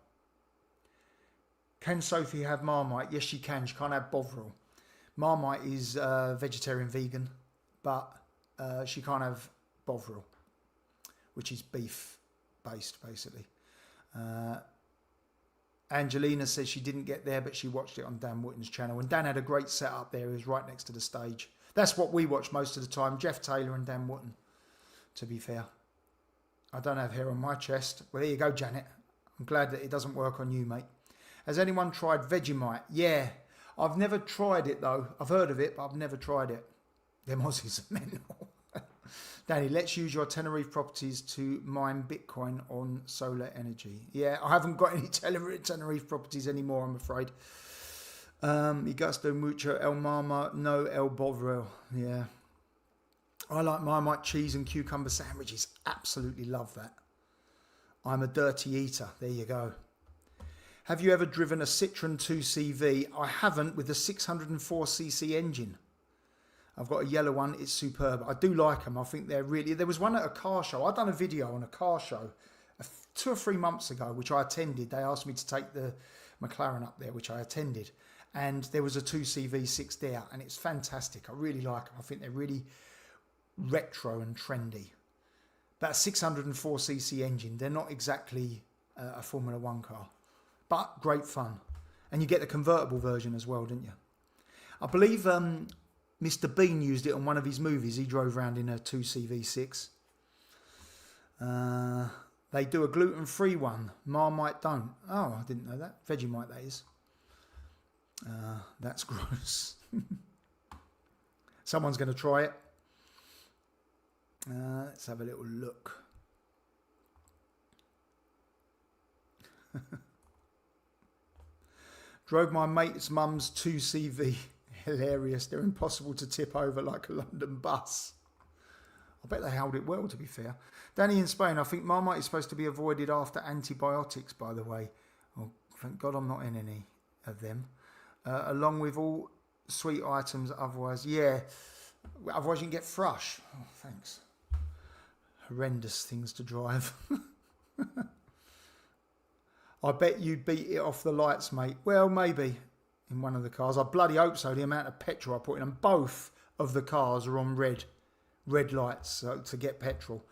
Can Sophie have Marmite? Yes, she can. She can't have Bovril. Marmite is vegetarian vegan, but she can't have bovril, which is beef based basically. Angelina says she didn't get there, but she watched it on Dan Wootton's channel. And Dan had a great setup there. He was right next to the stage. That's what we watch most of the time. Jeff Taylor and Dan Wootton, to be fair. I don't have hair on my chest. Well, there you go, Janet. I'm glad that it doesn't work on you, mate. Has anyone tried Vegemite? Yeah. I've never tried it, though. I've heard of it, but I've never tried it. Them Aussies are mental. Danny, let's use your Tenerife properties to mine Bitcoin on solar energy. Yeah, I haven't got any Tenerife properties anymore, I'm afraid. Y gusto mucho el mama, no el bovril. Yeah. I like Marmite cheese and cucumber sandwiches. Absolutely love that. I'm a dirty eater. There you go. Have you ever driven a Citroen 2CV? I haven't, with the 604cc engine. I've got a yellow one. It's superb. I do like them. I think they're really... There was one at a car show. I've done a video on a car show 2 or 3 months ago, which I attended. They asked me to take the McLaren up there, which I attended. And there was a 2CV6 there, and it's fantastic. I really like them. I think they're really retro and trendy. But a 604cc engine, they're not exactly a Formula 1 car. But great fun. And you get the convertible version as well, didn't you? I believe... Mr. Bean used it on one of his movies. He drove around in a 2CV6. They do a gluten-free one. Marmite don't. Oh, I didn't know that. Vegemite, that is. That's gross. Someone's going to try it. Let's have a little look. Drove my mate's mum's 2CV. Hilarious. They're impossible to tip over like a London bus. I bet they held it well, to be fair. Danny in Spain, I think Marmite is supposed to be avoided after antibiotics, by the way. Oh, thank God I'm not in any of them. Along with all sweet items, otherwise, yeah. Otherwise you can get thrush. Oh, thanks. Horrendous things to drive. I bet you'd beat it off the lights, mate. Well, maybe. In one of the cars. I bloody hope so. The amount of petrol I put in them. Both of the cars are on red lights to get petrol.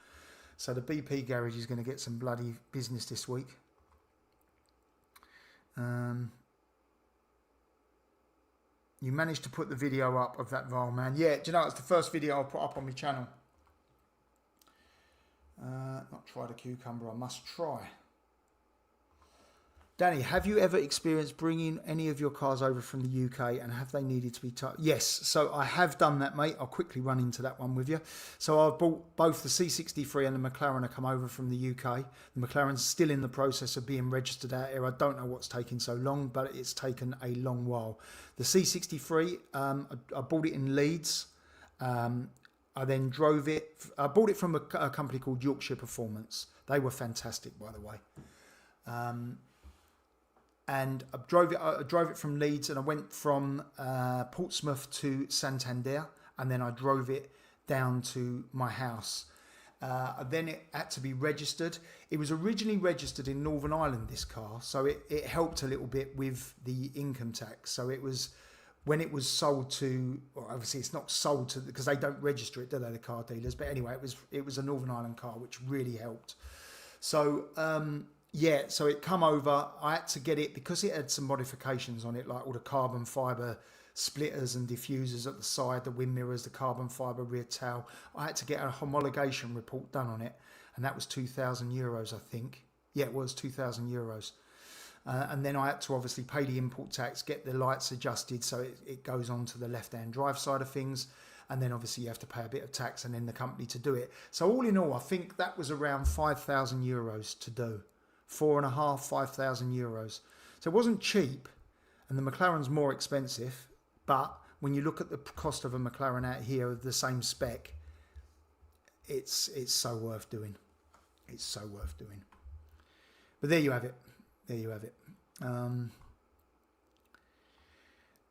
So the BP garage is going to get some bloody business this week. You managed to put the video up of that vile man. Yeah, do you know, it's the first video I'll put up on my channel. Not tried a cucumber. I must try. Danny, have you ever experienced bringing any of your cars over from the UK and have they needed to be towed? Yes, so I have done that, mate. I'll quickly run into that one with you. So I've bought both the C63 and the McLaren have come over from the UK. The McLaren's still in the process of being registered out here. I don't know what's taking so long, but it's taken a long while. The C63, I bought it in Leeds. I then drove it. I bought it from a company called Yorkshire Performance. They were fantastic, by the way. And I drove it from Leeds, and I went from Portsmouth to Santander, and then I drove it down to my house. Then it had to be registered. It was originally registered in Northern Ireland, this car, so it helped a little bit with the income tax. So it was, when it was sold to, well, obviously it's not sold to, because they don't register it, do they, the car dealers? But anyway, it was a Northern Ireland car, which really helped. So yeah, so it come over. I had to get it because it had some modifications on it, like all the carbon fibre splitters and diffusers at the side, the wind mirrors, the carbon fibre rear tail. I had to get a homologation report done on it, and that was €2,000, I think. Yeah, it was €2,000. And then I had to obviously pay the import tax, get the lights adjusted so it goes on to the left-hand drive side of things. And then obviously you have to pay a bit of tax and then the company to do it. So all in all, I think that was around €5,000 to do. 5,000 euros. So it wasn't cheap, and the McLaren's more expensive, but when you look at the cost of a McLaren out here of the same spec, it's so worth doing. It's so worth doing. But there you have it. There you have it.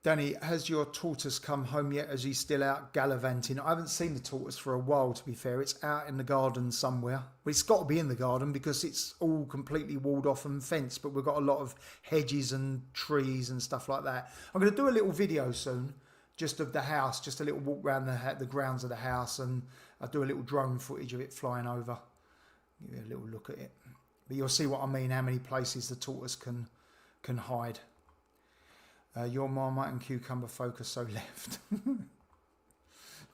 Danny, has your tortoise come home yet? Is he still out gallivanting? I haven't seen the tortoise for a while, to be fair. It's out in the garden somewhere. Well, it's got to be in the garden because it's all completely walled off and fenced, but we've got a lot of hedges and trees and stuff like that. I'm going to do a little video soon just of the house, just a little walk around the grounds of the house, and I do a little drone footage of it flying over. Give you a little look at it. But you'll see what I mean, how many places the tortoise can hide. Your Marmite and cucumber focus so left.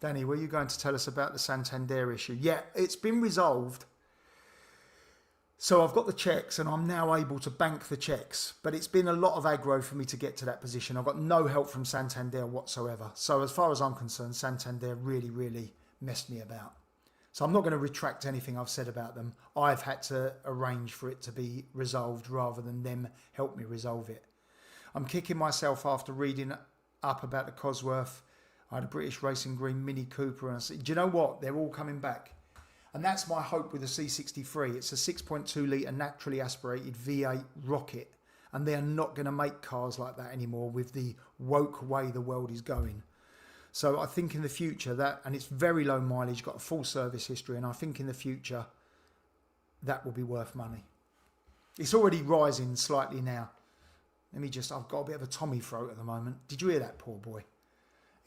Danny, were you going to tell us about the Santander issue? Yeah, it's been resolved. So I've got the checks and I'm now able to bank the checks. But it's been a lot of aggro for me to get to that position. I've got no help from Santander whatsoever. So as far as I'm concerned, Santander really, really messed me about. So I'm not going to retract anything I've said about them. I've had to arrange for it to be resolved rather than them help me resolve it. I'm kicking myself after reading up about the Cosworth. I had a British Racing Green Mini Cooper, and I said, do you know what? They're all coming back. And that's my hope with the C63. It's a 6.2 litre naturally aspirated V8 rocket. And they're not going to make cars like that anymore with the woke way the world is going. So I think in the future that, and it's very low mileage, got a full service history, and I think in the future that will be worth money. It's already rising slightly now. I've got a bit of a Tommy throat at the moment. Did you hear that, poor boy?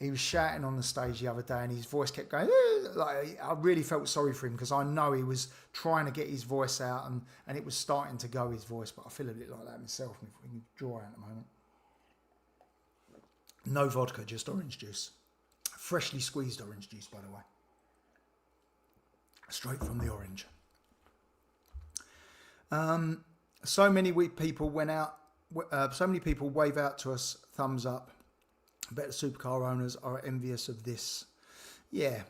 He was shouting on the stage the other day and his voice kept going, like, I really felt sorry for him because I know he was trying to get his voice out and it was starting to go, his voice, but I feel a bit like that myself. We can draw out at the moment. No vodka, just orange juice. Freshly squeezed orange juice, by the way. Straight from the orange. So many people went out. So many people wave out to us, thumbs up. I bet the supercar owners are envious of this. Yeah.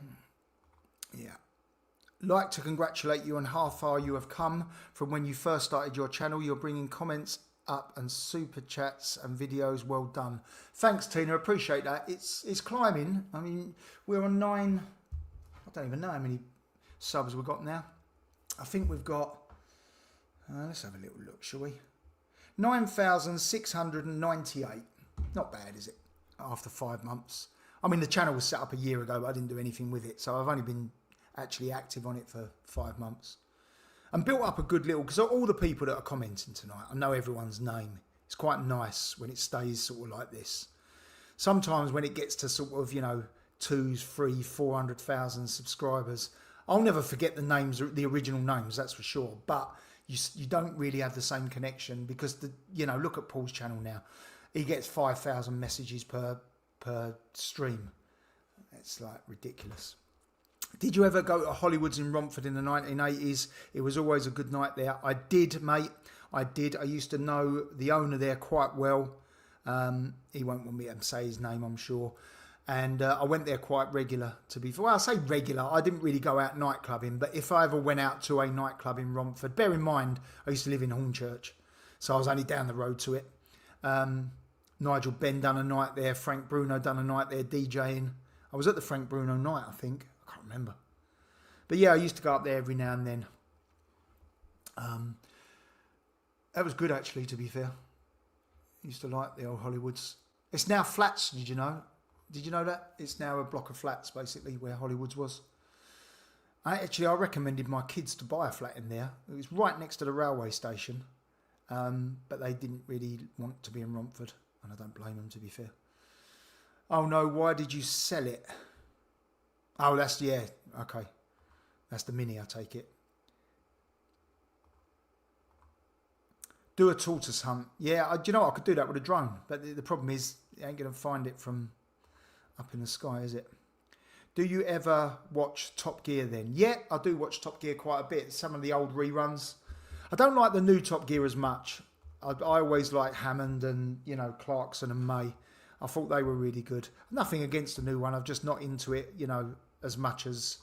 Like to congratulate you on how far you have come from when you first started your channel. You're bringing comments up and super chats and videos. Well done. Thanks, Tina. Appreciate that. It's climbing. I mean, we're on 9. I don't even know how many subs we've got now. I think we've got. Let's have a little look, shall we? 9,698. Not bad, is it? After 5 months. I mean, the channel was set up a year ago, but I didn't do anything with it. So I've only been actually active on it for 5 months. And built up a good little, because all the people that are commenting tonight, I know everyone's name. It's quite nice when it stays sort of like this. Sometimes when it gets to sort of, 2, 3, 400,000 subscribers, I'll never forget the names, the original names, that's for sure. But you don't really have the same connection because, look at Paul's channel now. He gets 5,000 messages per stream. It's like ridiculous. Did you ever go to Hollywood's in Romford in the 1980s? It was always a good night there. I did, mate. I did. I used to know the owner there quite well. He won't want me to say his name, I'm sure. And I went there quite regular, to be fair. Well, I say regular. I didn't really go out nightclubbing. But if I ever went out to a nightclub in Romford, bear in mind, I used to live in Hornchurch. So I was only down the road to it. Nigel Benn done a night there. Frank Bruno done a night there DJing. I was at the Frank Bruno night, I think. I can't remember. But yeah, I used to go up there every now and then. That was good, actually, to be fair. I used to like the old Hollywoods. It's now flats, did you know? Did you know that? It's now a block of flats, basically, where Hollywoods was. I recommended my kids to buy a flat in there. It was right next to the railway station. But they didn't really want to be in Romford. And I don't blame them, to be fair. Oh, no, why did you sell it? Oh, okay. That's the Mini, I take it. Do a tortoise hunt. Yeah, I could do that with a drone. But the problem is, you ain't going to find it from up in the sky, is it? Do you ever watch Top Gear then? Yeah, I do watch Top Gear quite a bit. Some of the old reruns. I don't like the new Top Gear as much. I always like Hammond and, Clarkson and May. I thought they were really good. Nothing against the new one. I'm just not into it, as much as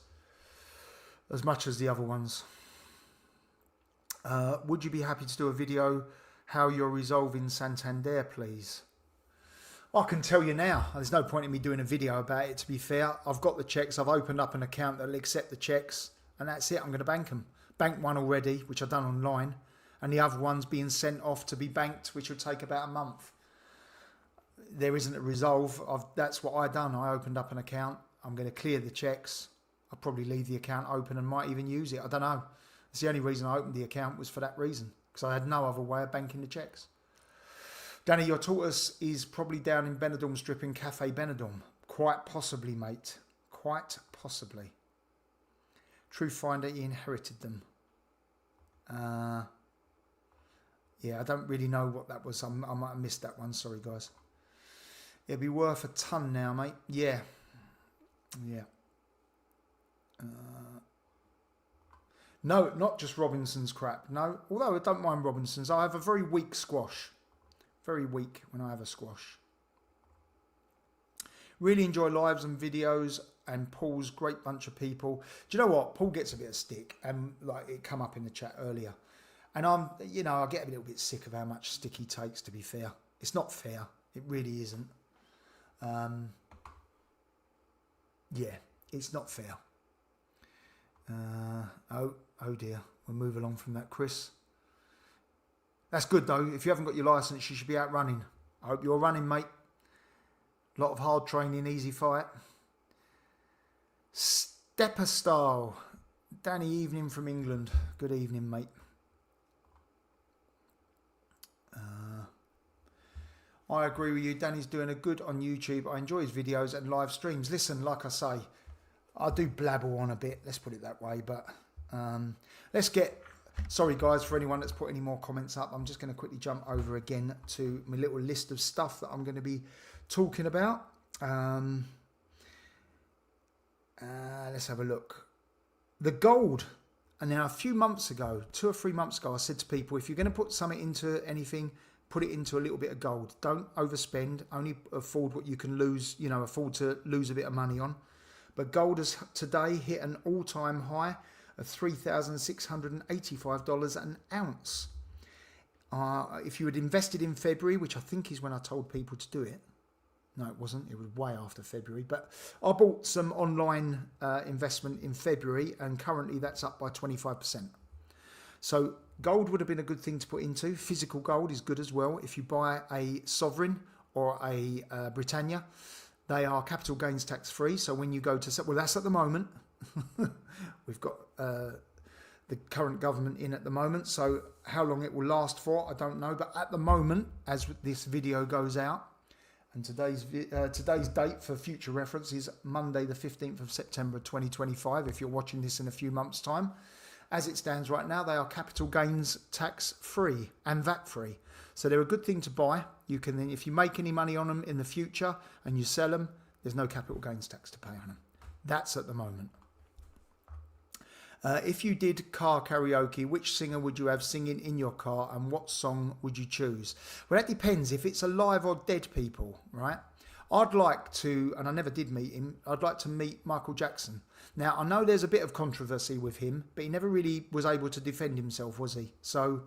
the other ones. Would you be happy to do a video how you're resolving Santander, please? I can tell you now. There's no point in me doing a video about it, to be fair. I've got the checks. I've opened up an account that'll accept the checks. And that's it. I'm going to bank them. Banked one already, which I've done online. And the other one's being sent off to be banked, which will take about a month. There isn't a resolve. That's what I've done. I opened up an account. I'm going to clear the checks. I'll probably leave the account open and might even use it. I don't know. It's the only reason I opened the account was for that reason. Because I had no other way of banking the checks. Danny, your tortoise is probably down in Benidorm Strip in Cafe Benidorm. Quite possibly, mate. Quite possibly. True Finder, he inherited them. Yeah, I don't really know what that was. I might have missed that one. Sorry, guys. It'd be worth a ton now, mate. Yeah. Yeah. No, not just Robinson's crap. No, although I don't mind Robinson's. I have a very weak squash. Very weak when I have a squash. Really enjoy lives and videos, and Paul's great bunch of people. Do you know what? Paul gets a bit of stick, and like it come up in the chat earlier. And I get a little bit sick of how much stick he takes, to be fair. It's not fair. It really isn't. Yeah, it's not fair. Oh dear. We'll move along from that, Chris. That's good, though. If you haven't got your licence, you should be out running. I hope you're running, mate. A lot of hard training, easy fight. Stepper style. Danny, evening from England. Good evening, mate. I agree with you. Danny's doing a good on YouTube. I enjoy his videos and live streams. Listen, like I say, I do blabble on a bit. Let's put it that way. But let's get... Sorry, guys, for anyone that's put any more comments up. I'm just going to quickly jump over again to my little list of stuff that I'm going to be talking about. Let's have a look. The gold. And now a few months ago, 2 or 3 months ago, I said to people, if you're going to put something into anything, put it into a little bit of gold. Don't overspend. Only afford what you can lose, afford to lose a bit of money on. But gold has today hit an all-time high of $3,685 an ounce. If you had invested in February, which I think is when I told people to do it. No, it wasn't. It was way after February. But I bought some online investment in February, and currently that's up by 25%. So gold would have been a good thing to put into. Physical gold is good as well. If you buy a sovereign or a Britannia, they are capital gains tax free. So when you go to... Well, that's at the moment. We've got the current government in at the moment. So how long it will last for, I don't know. But at the moment, as this video goes out, and today's date for future reference is Monday the 15th of September 2025, if you're watching this in a few months' time. As it stands right now, they are capital gains tax free and VAT free. So they're a good thing to buy. You can then, if you make any money on them in the future and you sell them, there's no capital gains tax to pay on them. That's at the moment. If you did car karaoke, which singer would you have singing in your car, and what song would you choose? Well, that depends. If it's alive or dead people, right? I'd like to, and I never did meet him, I'd like to meet Michael Jackson. Now, I know there's a bit of controversy with him, but he never really was able to defend himself, was he? So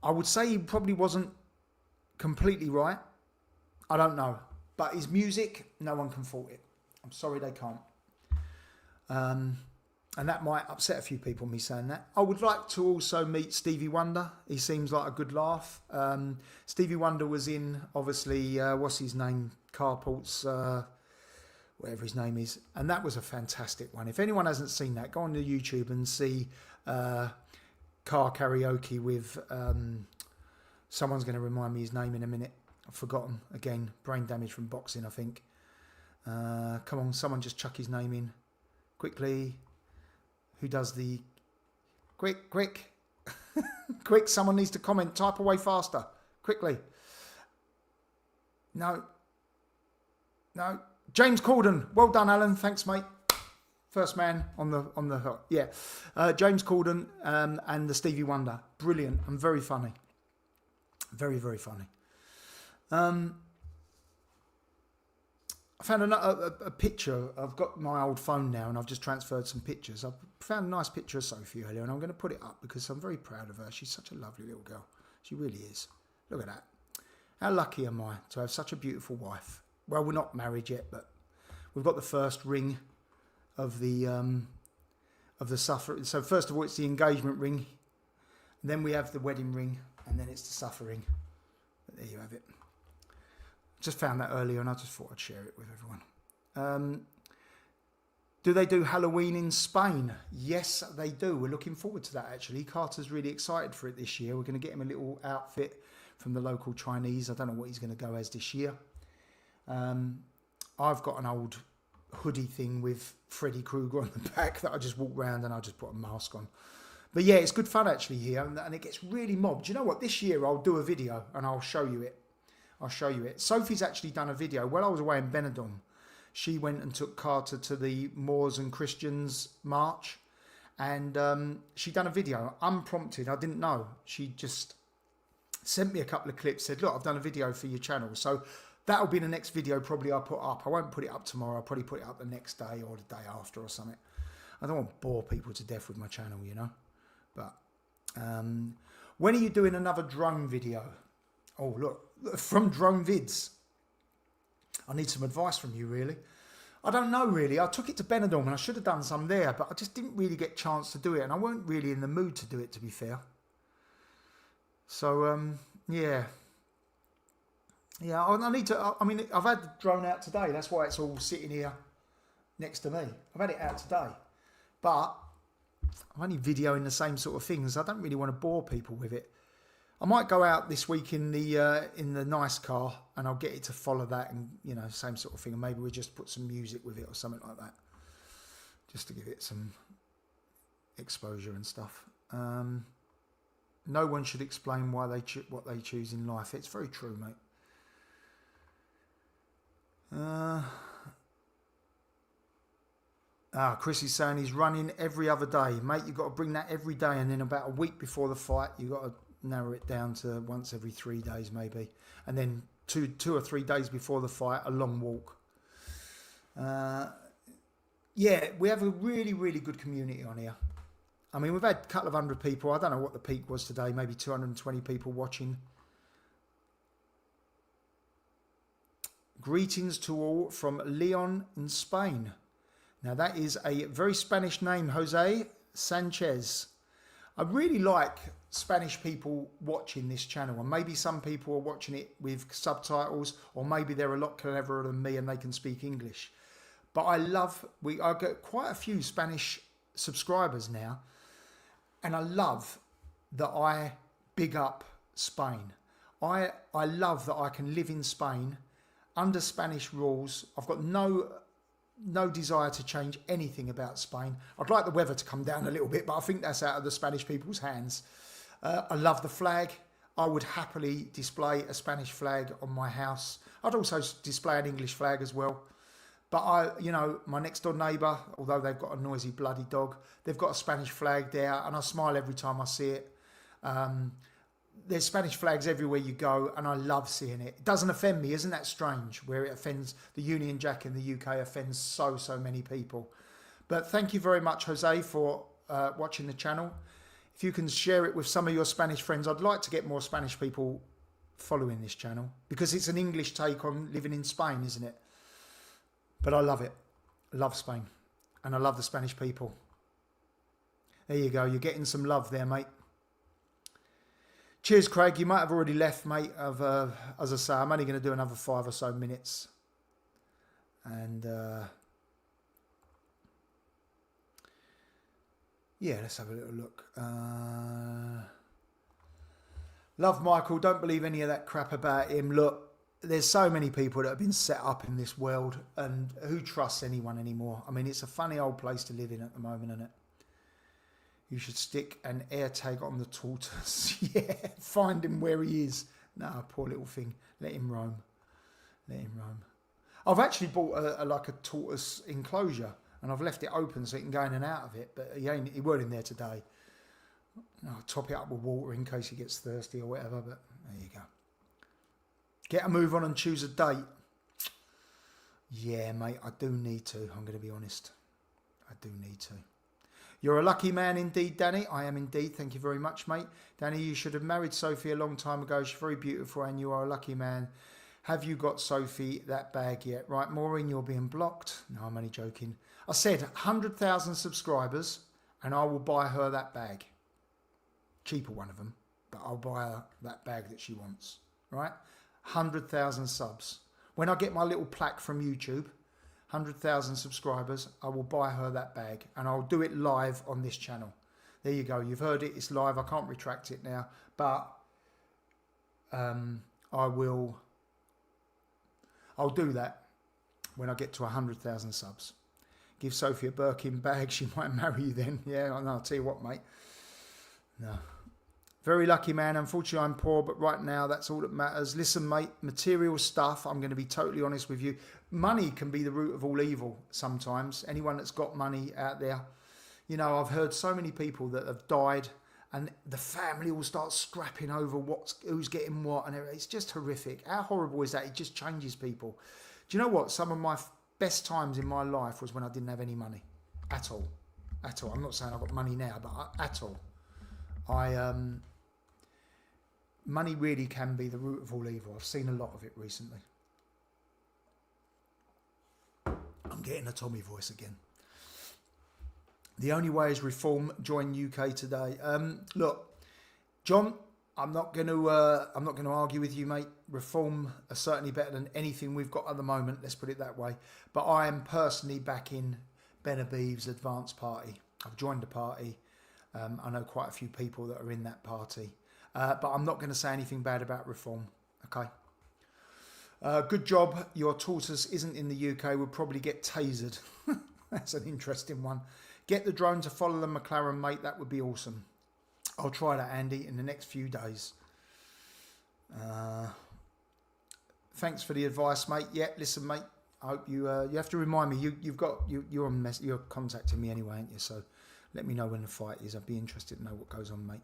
I would say he probably wasn't completely right. I don't know. But his music, no one can fault it. I'm sorry they can't. And that might upset a few people, me saying that. I would like to also meet Stevie Wonder. He seems like a good laugh. Stevie Wonder was in, obviously, what's his name? Carport's, whatever his name is. And that was a fantastic one. If anyone hasn't seen that, go on to YouTube and see car karaoke with... someone's going to remind me his name in a minute. I've forgotten. Again, brain damage from boxing, I think. Come on, someone just chuck his name in. Quickly... Who does the... Quick. Quick, someone needs to comment. Type away faster. Quickly. No. James Corden. Well done, Alan. Thanks, mate. First man on the hook. Yeah. James Corden and the Stevie Wonder. Brilliant and very funny. Very, very funny. I found a picture. I've got my old phone now and I've just transferred some pictures. I found a nice picture of Sophie earlier and I'm going to put it up because I'm very proud of her. She's such a lovely little girl. She really is. Look at that. How lucky am I to have such a beautiful wife? Well, we're not married yet, but we've got the first ring of the suffer. So first of all, it's the engagement ring. And then we have the wedding ring and then it's the suffer ring. But there you have it. Just found that earlier and I just thought I'd share it with everyone. Do they do Halloween in Spain? Yes, they do. We're looking forward to that, actually. Carter's really excited for it this year. We're going to get him a little outfit from the local Chinese. I don't know what he's going to go as this year. I've got an old hoodie thing with Freddy Krueger on the back that I just walk around and I just put a mask on. But yeah, it's good fun actually here, and it gets really mobbed. You know what? This year I'll do a video and I'll show you it. I'll show you it. Sophie's actually done a video. While I was away in Benidorm, she went and took Carter to the Moors and Christians March, and she done a video, unprompted. I didn't know. She just sent me a couple of clips, said, look, I've done a video for your channel. So that'll be the next video probably I'll put up. I won't put it up tomorrow. I'll probably put it up the next day or the day after or something. I don't want to bore people to death with my channel, you know. But when are you doing another drone video? Oh, look, from Drone Vids. I need some advice from you, really. I don't know, really. I took it to Benidorm and I should have done some there, but I just didn't really get a chance to do it, and I weren't really in the mood to do it, to be fair. So, yeah. Yeah, I need to, I mean, I've had the drone out today. That's why it's all sitting here next to me. I've had it out today. But I'm only videoing the same sort of things. I don't really want to bore people with it. I might go out this week in the nice car and I'll get it to follow that, and, you know, same sort of thing. And maybe we just put some music with it or something like that, just to give it some exposure and stuff. No one should explain why what they choose in life. It's very true, mate. Chris is saying he's running every other day. Mate, you've got to bring that every day, and then about a week before the fight, you've got to narrow it down to once every 3 days maybe. And then two or 3 days before the fight, a long walk. Yeah, we have a really, really good community on here. I mean, we've had a couple of hundred people. I don't know what the peak was today, maybe 220 people watching. Greetings to all from Leon in Spain. Now, that is a very Spanish name, Jose Sanchez. I really like Spanish people watching this channel, and maybe some people are watching it with subtitles, or maybe they're a lot cleverer than me and they can speak English. But I get quite a few Spanish subscribers now, and I love that I big up Spain. I love that I can live in Spain under Spanish rules. I've got no desire to change anything about Spain. I'd like the weather to come down a little bit, but I think that's out of the Spanish people's hands. I love the flag. I would happily display a Spanish flag on my house. I'd also display an English flag as well. But you know, my next door neighbour, although they've got a noisy bloody dog, they've got a Spanish flag there, and I smile every time I see it. There's Spanish flags everywhere you go, and I love seeing it. It doesn't offend me. Isn't that strange? Where it offends, the Union Jack in the UK offends so many people. But thank you very much, Jose, for watching the channel. If you can share it with some of your Spanish friends, I'd like to get more Spanish people following this channel, because it's an English take on living in Spain, isn't it? But I love it. I love Spain, and I love the Spanish people. There you go. You're getting some love there, mate. Cheers, Craig. You might have already left, mate. As I say, I'm only going to do another 5 or so minutes. And yeah, let's have a little look. Love Michael. Don't believe any of that crap about him. Look, there's so many people that have been set up in this world, and who trusts anyone anymore? I mean, it's a funny old place to live in at the moment, isn't it? You should stick an air tag on the tortoise. Yeah, find him where he is. No, poor little thing. Let him roam. Let him roam. I've actually bought like a tortoise enclosure, and I've left it open so he can go in and out of it. But he weren't in there today. I'll top it up with water in case he gets thirsty or whatever. But there you go. Get a move on and choose a date. Yeah, mate, I do need to. I'm going to be honest. I do need to. You're a lucky man indeed, Danny. I am indeed. Thank you very much, mate. Danny, you should have married Sophie a long time ago. She's very beautiful, and you are a lucky man. Have you got Sophie that bag yet? Right, Maureen, you're being blocked. No, I'm only joking. I said 100,000 subscribers, and I will buy her that bag. Cheaper one of them, but I'll buy her that bag that she wants. Right? 100,000 subs. When I get my little plaque from YouTube, 100,000 subscribers, I will buy her that bag, and I'll do it live on this channel. There you go. You've heard it. It's live. I can't retract it now, but I'll do that. when I get to 100,000 subs. Give Sophie a Birkin bag, she might marry you then. Yeah, I know, I'll tell you what, mate. No. Very lucky, man. Unfortunately, I'm poor, but right now, that's all that matters. Listen, mate, material stuff, I'm going to be totally honest with you. Money can be the root of all evil sometimes. Anyone that's got money out there. You know, I've heard so many people that have died and the family will start scrapping over who's getting what. And it's just horrific. How horrible is that? It just changes people. Do you know what? Some of my best times in my life was when I didn't have any money at all. At all. I'm not saying I've got money now, but at all. Money really can be the root of all evil. I've seen a lot of it recently. I'm getting a Tommy voice again. The only way is reform. Join UK today. Look, John, I'm not going to argue with you, mate. Reform are certainly better than anything we've got at the moment. Let's put it that way. But I am personally backing Ben Habib's Advance Party. I've joined the party. I know quite a few people that are in that party. But I'm not going to say anything bad about reform. Okay. Good job. Your tortoise isn't in the UK. We'll probably get tasered. That's an interesting one. Get the drone to follow the McLaren, mate. That would be awesome. I'll try that, Andy, in the next few days. Thanks for the advice, mate. Yeah, listen, mate. I hope you have to remind me. You're contacting me anyway, aren't you? So let me know when the fight is. I'd be interested to know what goes on, mate.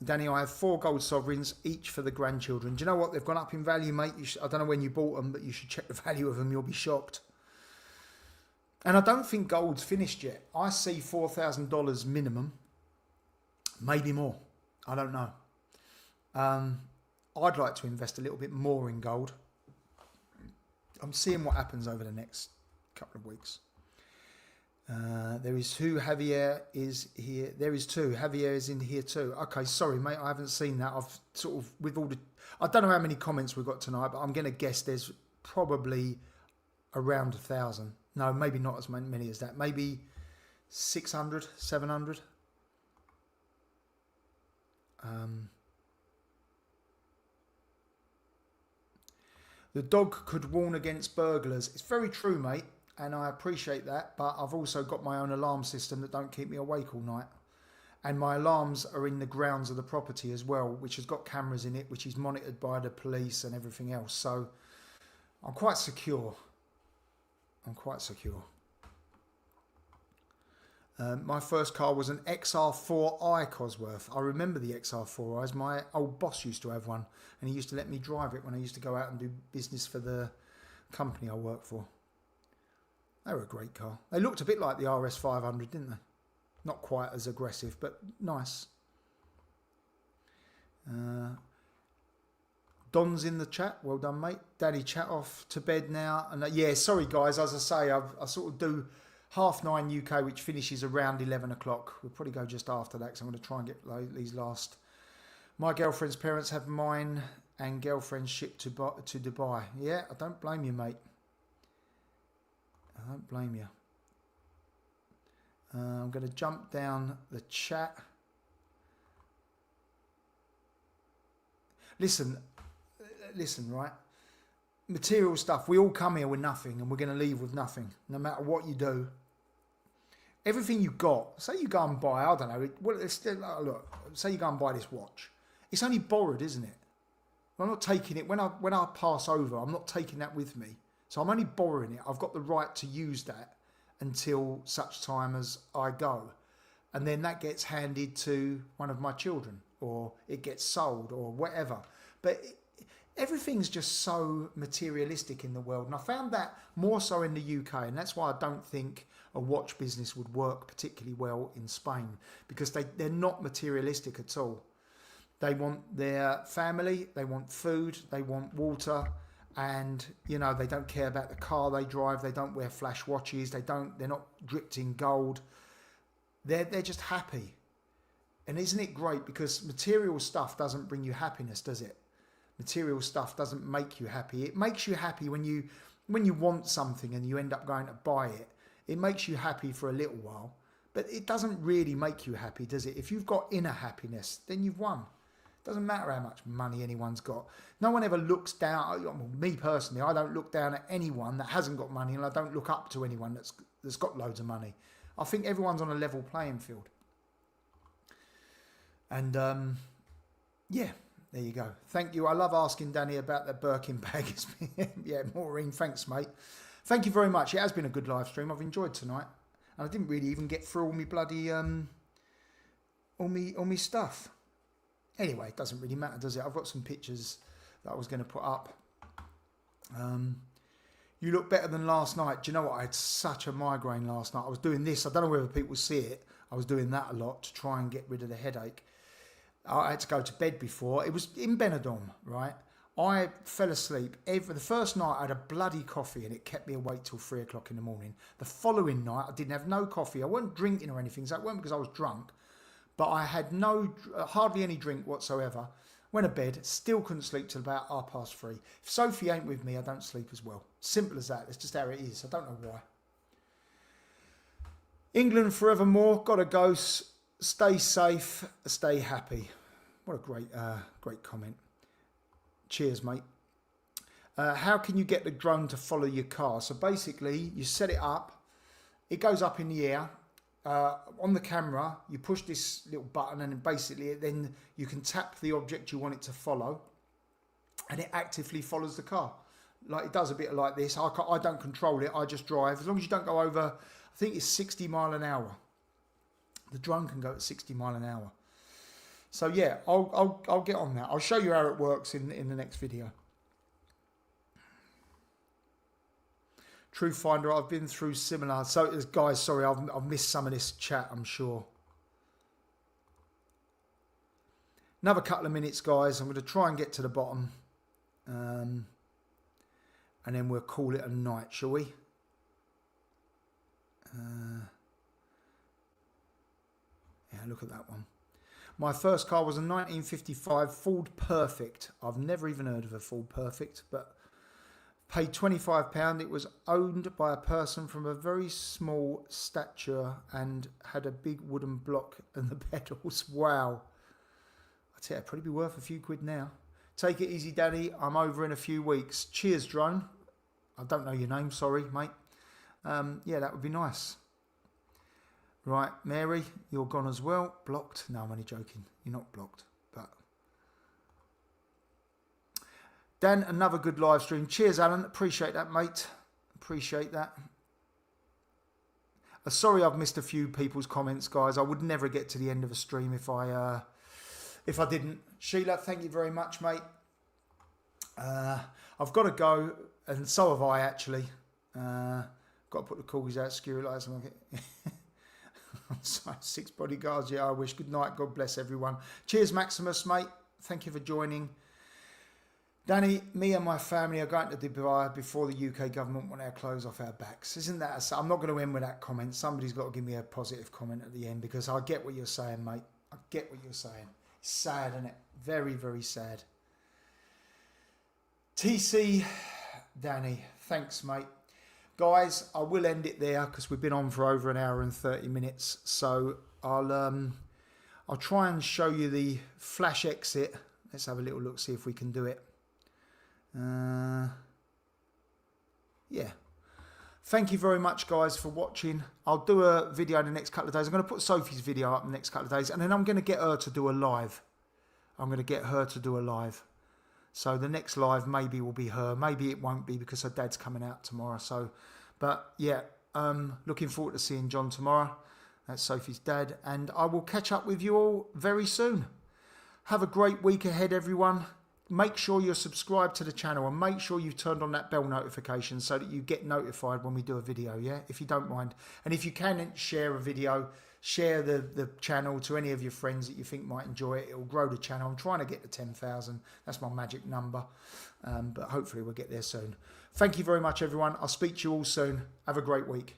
Danny, I have 4 gold sovereigns, each for the grandchildren. Do you know what? They've gone up in value, mate. I don't know when you bought them, but you should check the value of them. You'll be shocked. And I don't think gold's finished yet. I see $4,000 minimum, maybe more. I don't know. I'd like to invest a little bit more in gold. I'm seeing what happens over the next couple of weeks. There is who Javier is here. There is 2. Javier is in here too. Okay, sorry, mate. I haven't seen that. I've sort of, with all the, I don't know how many comments we've got tonight, but I'm going to guess there's probably around 1,000. No, maybe not as many as that. Maybe 600, 700. The dog could warn against burglars. It's very true, mate. And I appreciate that, but I've also got my own alarm system that don't keep me awake all night. And my alarms are in the grounds of the property as well, which has got cameras in it, which is monitored by the police and everything else. So I'm quite secure. I'm quite secure. My first car was an XR4i Cosworth. I remember the XR4is. My old boss used to have one, and he used to let me drive it when I used to go out and do business for the company I work for. They were a great car. They looked a bit like the RS500, didn't they? Not quite as aggressive, but nice. Don's in the chat. Well done, mate. Daddy, chat off to bed now. And yeah, sorry, guys. As I say, I sort of do 9:30 UK, which finishes around 11 o'clock. We'll probably go just after that because I'm going to try and get these last. My girlfriend's parents have mine and girlfriend's shipped to Dubai. Yeah, I don't blame you, mate. I don't blame you. I'm going to jump down the chat. Listen, right? Material stuff. We all come here with nothing and we're going to leave with nothing, no matter what you do. Everything you got, say you go and buy, I don't know, well, it's still, look, say you go and buy this watch. It's only borrowed, isn't it? I'm not taking it, when I pass over, I'm not taking that with me. So I'm only borrowing it. I've got the right to use that until such time as I go. And then that gets handed to one of my children, or it gets sold, or whatever. But everything's just so materialistic in the world. And I found that more so in the UK. And that's why I don't think a watch business would work particularly well in Spain, because they're not materialistic at all. They want their family, they want food, they want water. And, you know, they don't care about the car they drive. They don't wear flash watches. They're not dripped in gold. They're just happy. And isn't it great? Because material stuff doesn't bring you happiness, does it? Material stuff doesn't make you happy. It makes you happy when you want something and you end up going to buy it. It makes you happy for a little while. But it doesn't really make you happy, does it? If you've got inner happiness, then you've won. Doesn't matter how much money anyone's got. No one ever looks down. Well, me personally, I don't look down at anyone that hasn't got money, and I don't look up to anyone that's got loads of money. I think everyone's on a level playing field. And yeah, there you go. Thank you. I love asking Danny about the Birkin bag. Yeah, Maureen, thanks, mate. Thank you very much. It has been a good live stream. I've enjoyed tonight, and I didn't really even get through all my bloody all me stuff. Anyway, it doesn't really matter, does it? I've got some pictures that I was going to put up. You look better than last night. Do you know what? I had such a migraine last night. I was doing this. I don't know whether people see it. I was doing that a lot to try and get rid of the headache. I had to go to bed before. It was in Benidorm, right? I fell asleep. The first night I had a bloody coffee and it kept me awake till 3 o'clock in the morning. The following night I didn't have no coffee. I wasn't drinking or anything. So it wasn't because I was drunk. But I had hardly any drink whatsoever. Went to bed, still couldn't sleep till about 3:30. If Sophie ain't with me, I don't sleep as well. Simple as that. It's just how it is. I don't know why. England forevermore. Gotta go. Stay safe. Stay happy. What a great comment. Cheers, mate. How can you get the drone to follow your car? So basically, you set it up. It goes up in the air. On the camera, you push this little button and basically then you can tap the object you want it to follow and it actively follows the car. Like it does a bit like this. I don't control it, I just drive. As long as you don't go over, I think it's 60 mile an hour. The drone can go at 60 mile an hour. So yeah, I'll get on that. I'll show you how it works in the next video. True Finder, I've been through similar. So, guys, sorry, I've missed some of this chat, I'm sure. Another couple of minutes, guys. I'm going to try and get to the bottom. And then we'll call it a night, shall we? Yeah, look at that one. My first car was a 1955 Ford Perfect. I've never even heard of a Ford Perfect, but... paid £25. It was owned by a person from a very small stature and had a big wooden block and the pedals. Wow. I tell you, it'd probably be worth a few quid now. Take it easy, Daddy. I'm over in a few weeks. Cheers, drone. I don't know your name. Sorry, mate. Yeah, that would be nice. Right, Mary, you're gone as well. Blocked. No, I'm only joking. You're not blocked, but... Dan, another good live stream. Cheers, Alan. Appreciate that, mate. Appreciate that. Sorry I've missed a few people's comments, guys. I would never get to the end of a stream if I didn't. Sheila, thank you very much, mate. I've got to go, and so have I, actually. Got to put the corgis out, security lights. I'm sorry, 6 bodyguards. Yeah, I wish. Good night. God bless everyone. Cheers, Maximus, mate. Thank you for joining. Danny, me and my family are going to Dubai before the UK government want our clothes off our backs. Isn't that I'm not going to end with that comment. Somebody's got to give me a positive comment at the end because I get what you're saying, mate. I get what you're saying. It's sad, isn't it? Very, very sad. TC, Danny, thanks, mate. Guys, I will end it there because we've been on for over an hour and 30 minutes. So I'll try and show you the flash exit. Let's have a little look, see if we can do it. Yeah, thank you very much, guys, for watching. I'll do a video in the next couple of days. I'm going to put Sophie's video up in the next couple of days, and then I'm going to get her to do a live. So the next live maybe will be her, maybe it won't be because her dad's coming out tomorrow. So, but yeah, looking forward to seeing John tomorrow. That's Sophie's dad, and I will catch up with you all very soon. Have a great week ahead, everyone. Make sure you're subscribed to the channel and make sure you've turned on that bell notification so that you get notified when we do a video, yeah, if you don't mind. And if you can share a video, share the channel to any of your friends that you think might enjoy it. It will grow the channel. I'm trying to get to 10,000. That's my magic number. But hopefully we'll get there soon. Thank you very much, everyone. I'll speak to you all soon. Have a great week.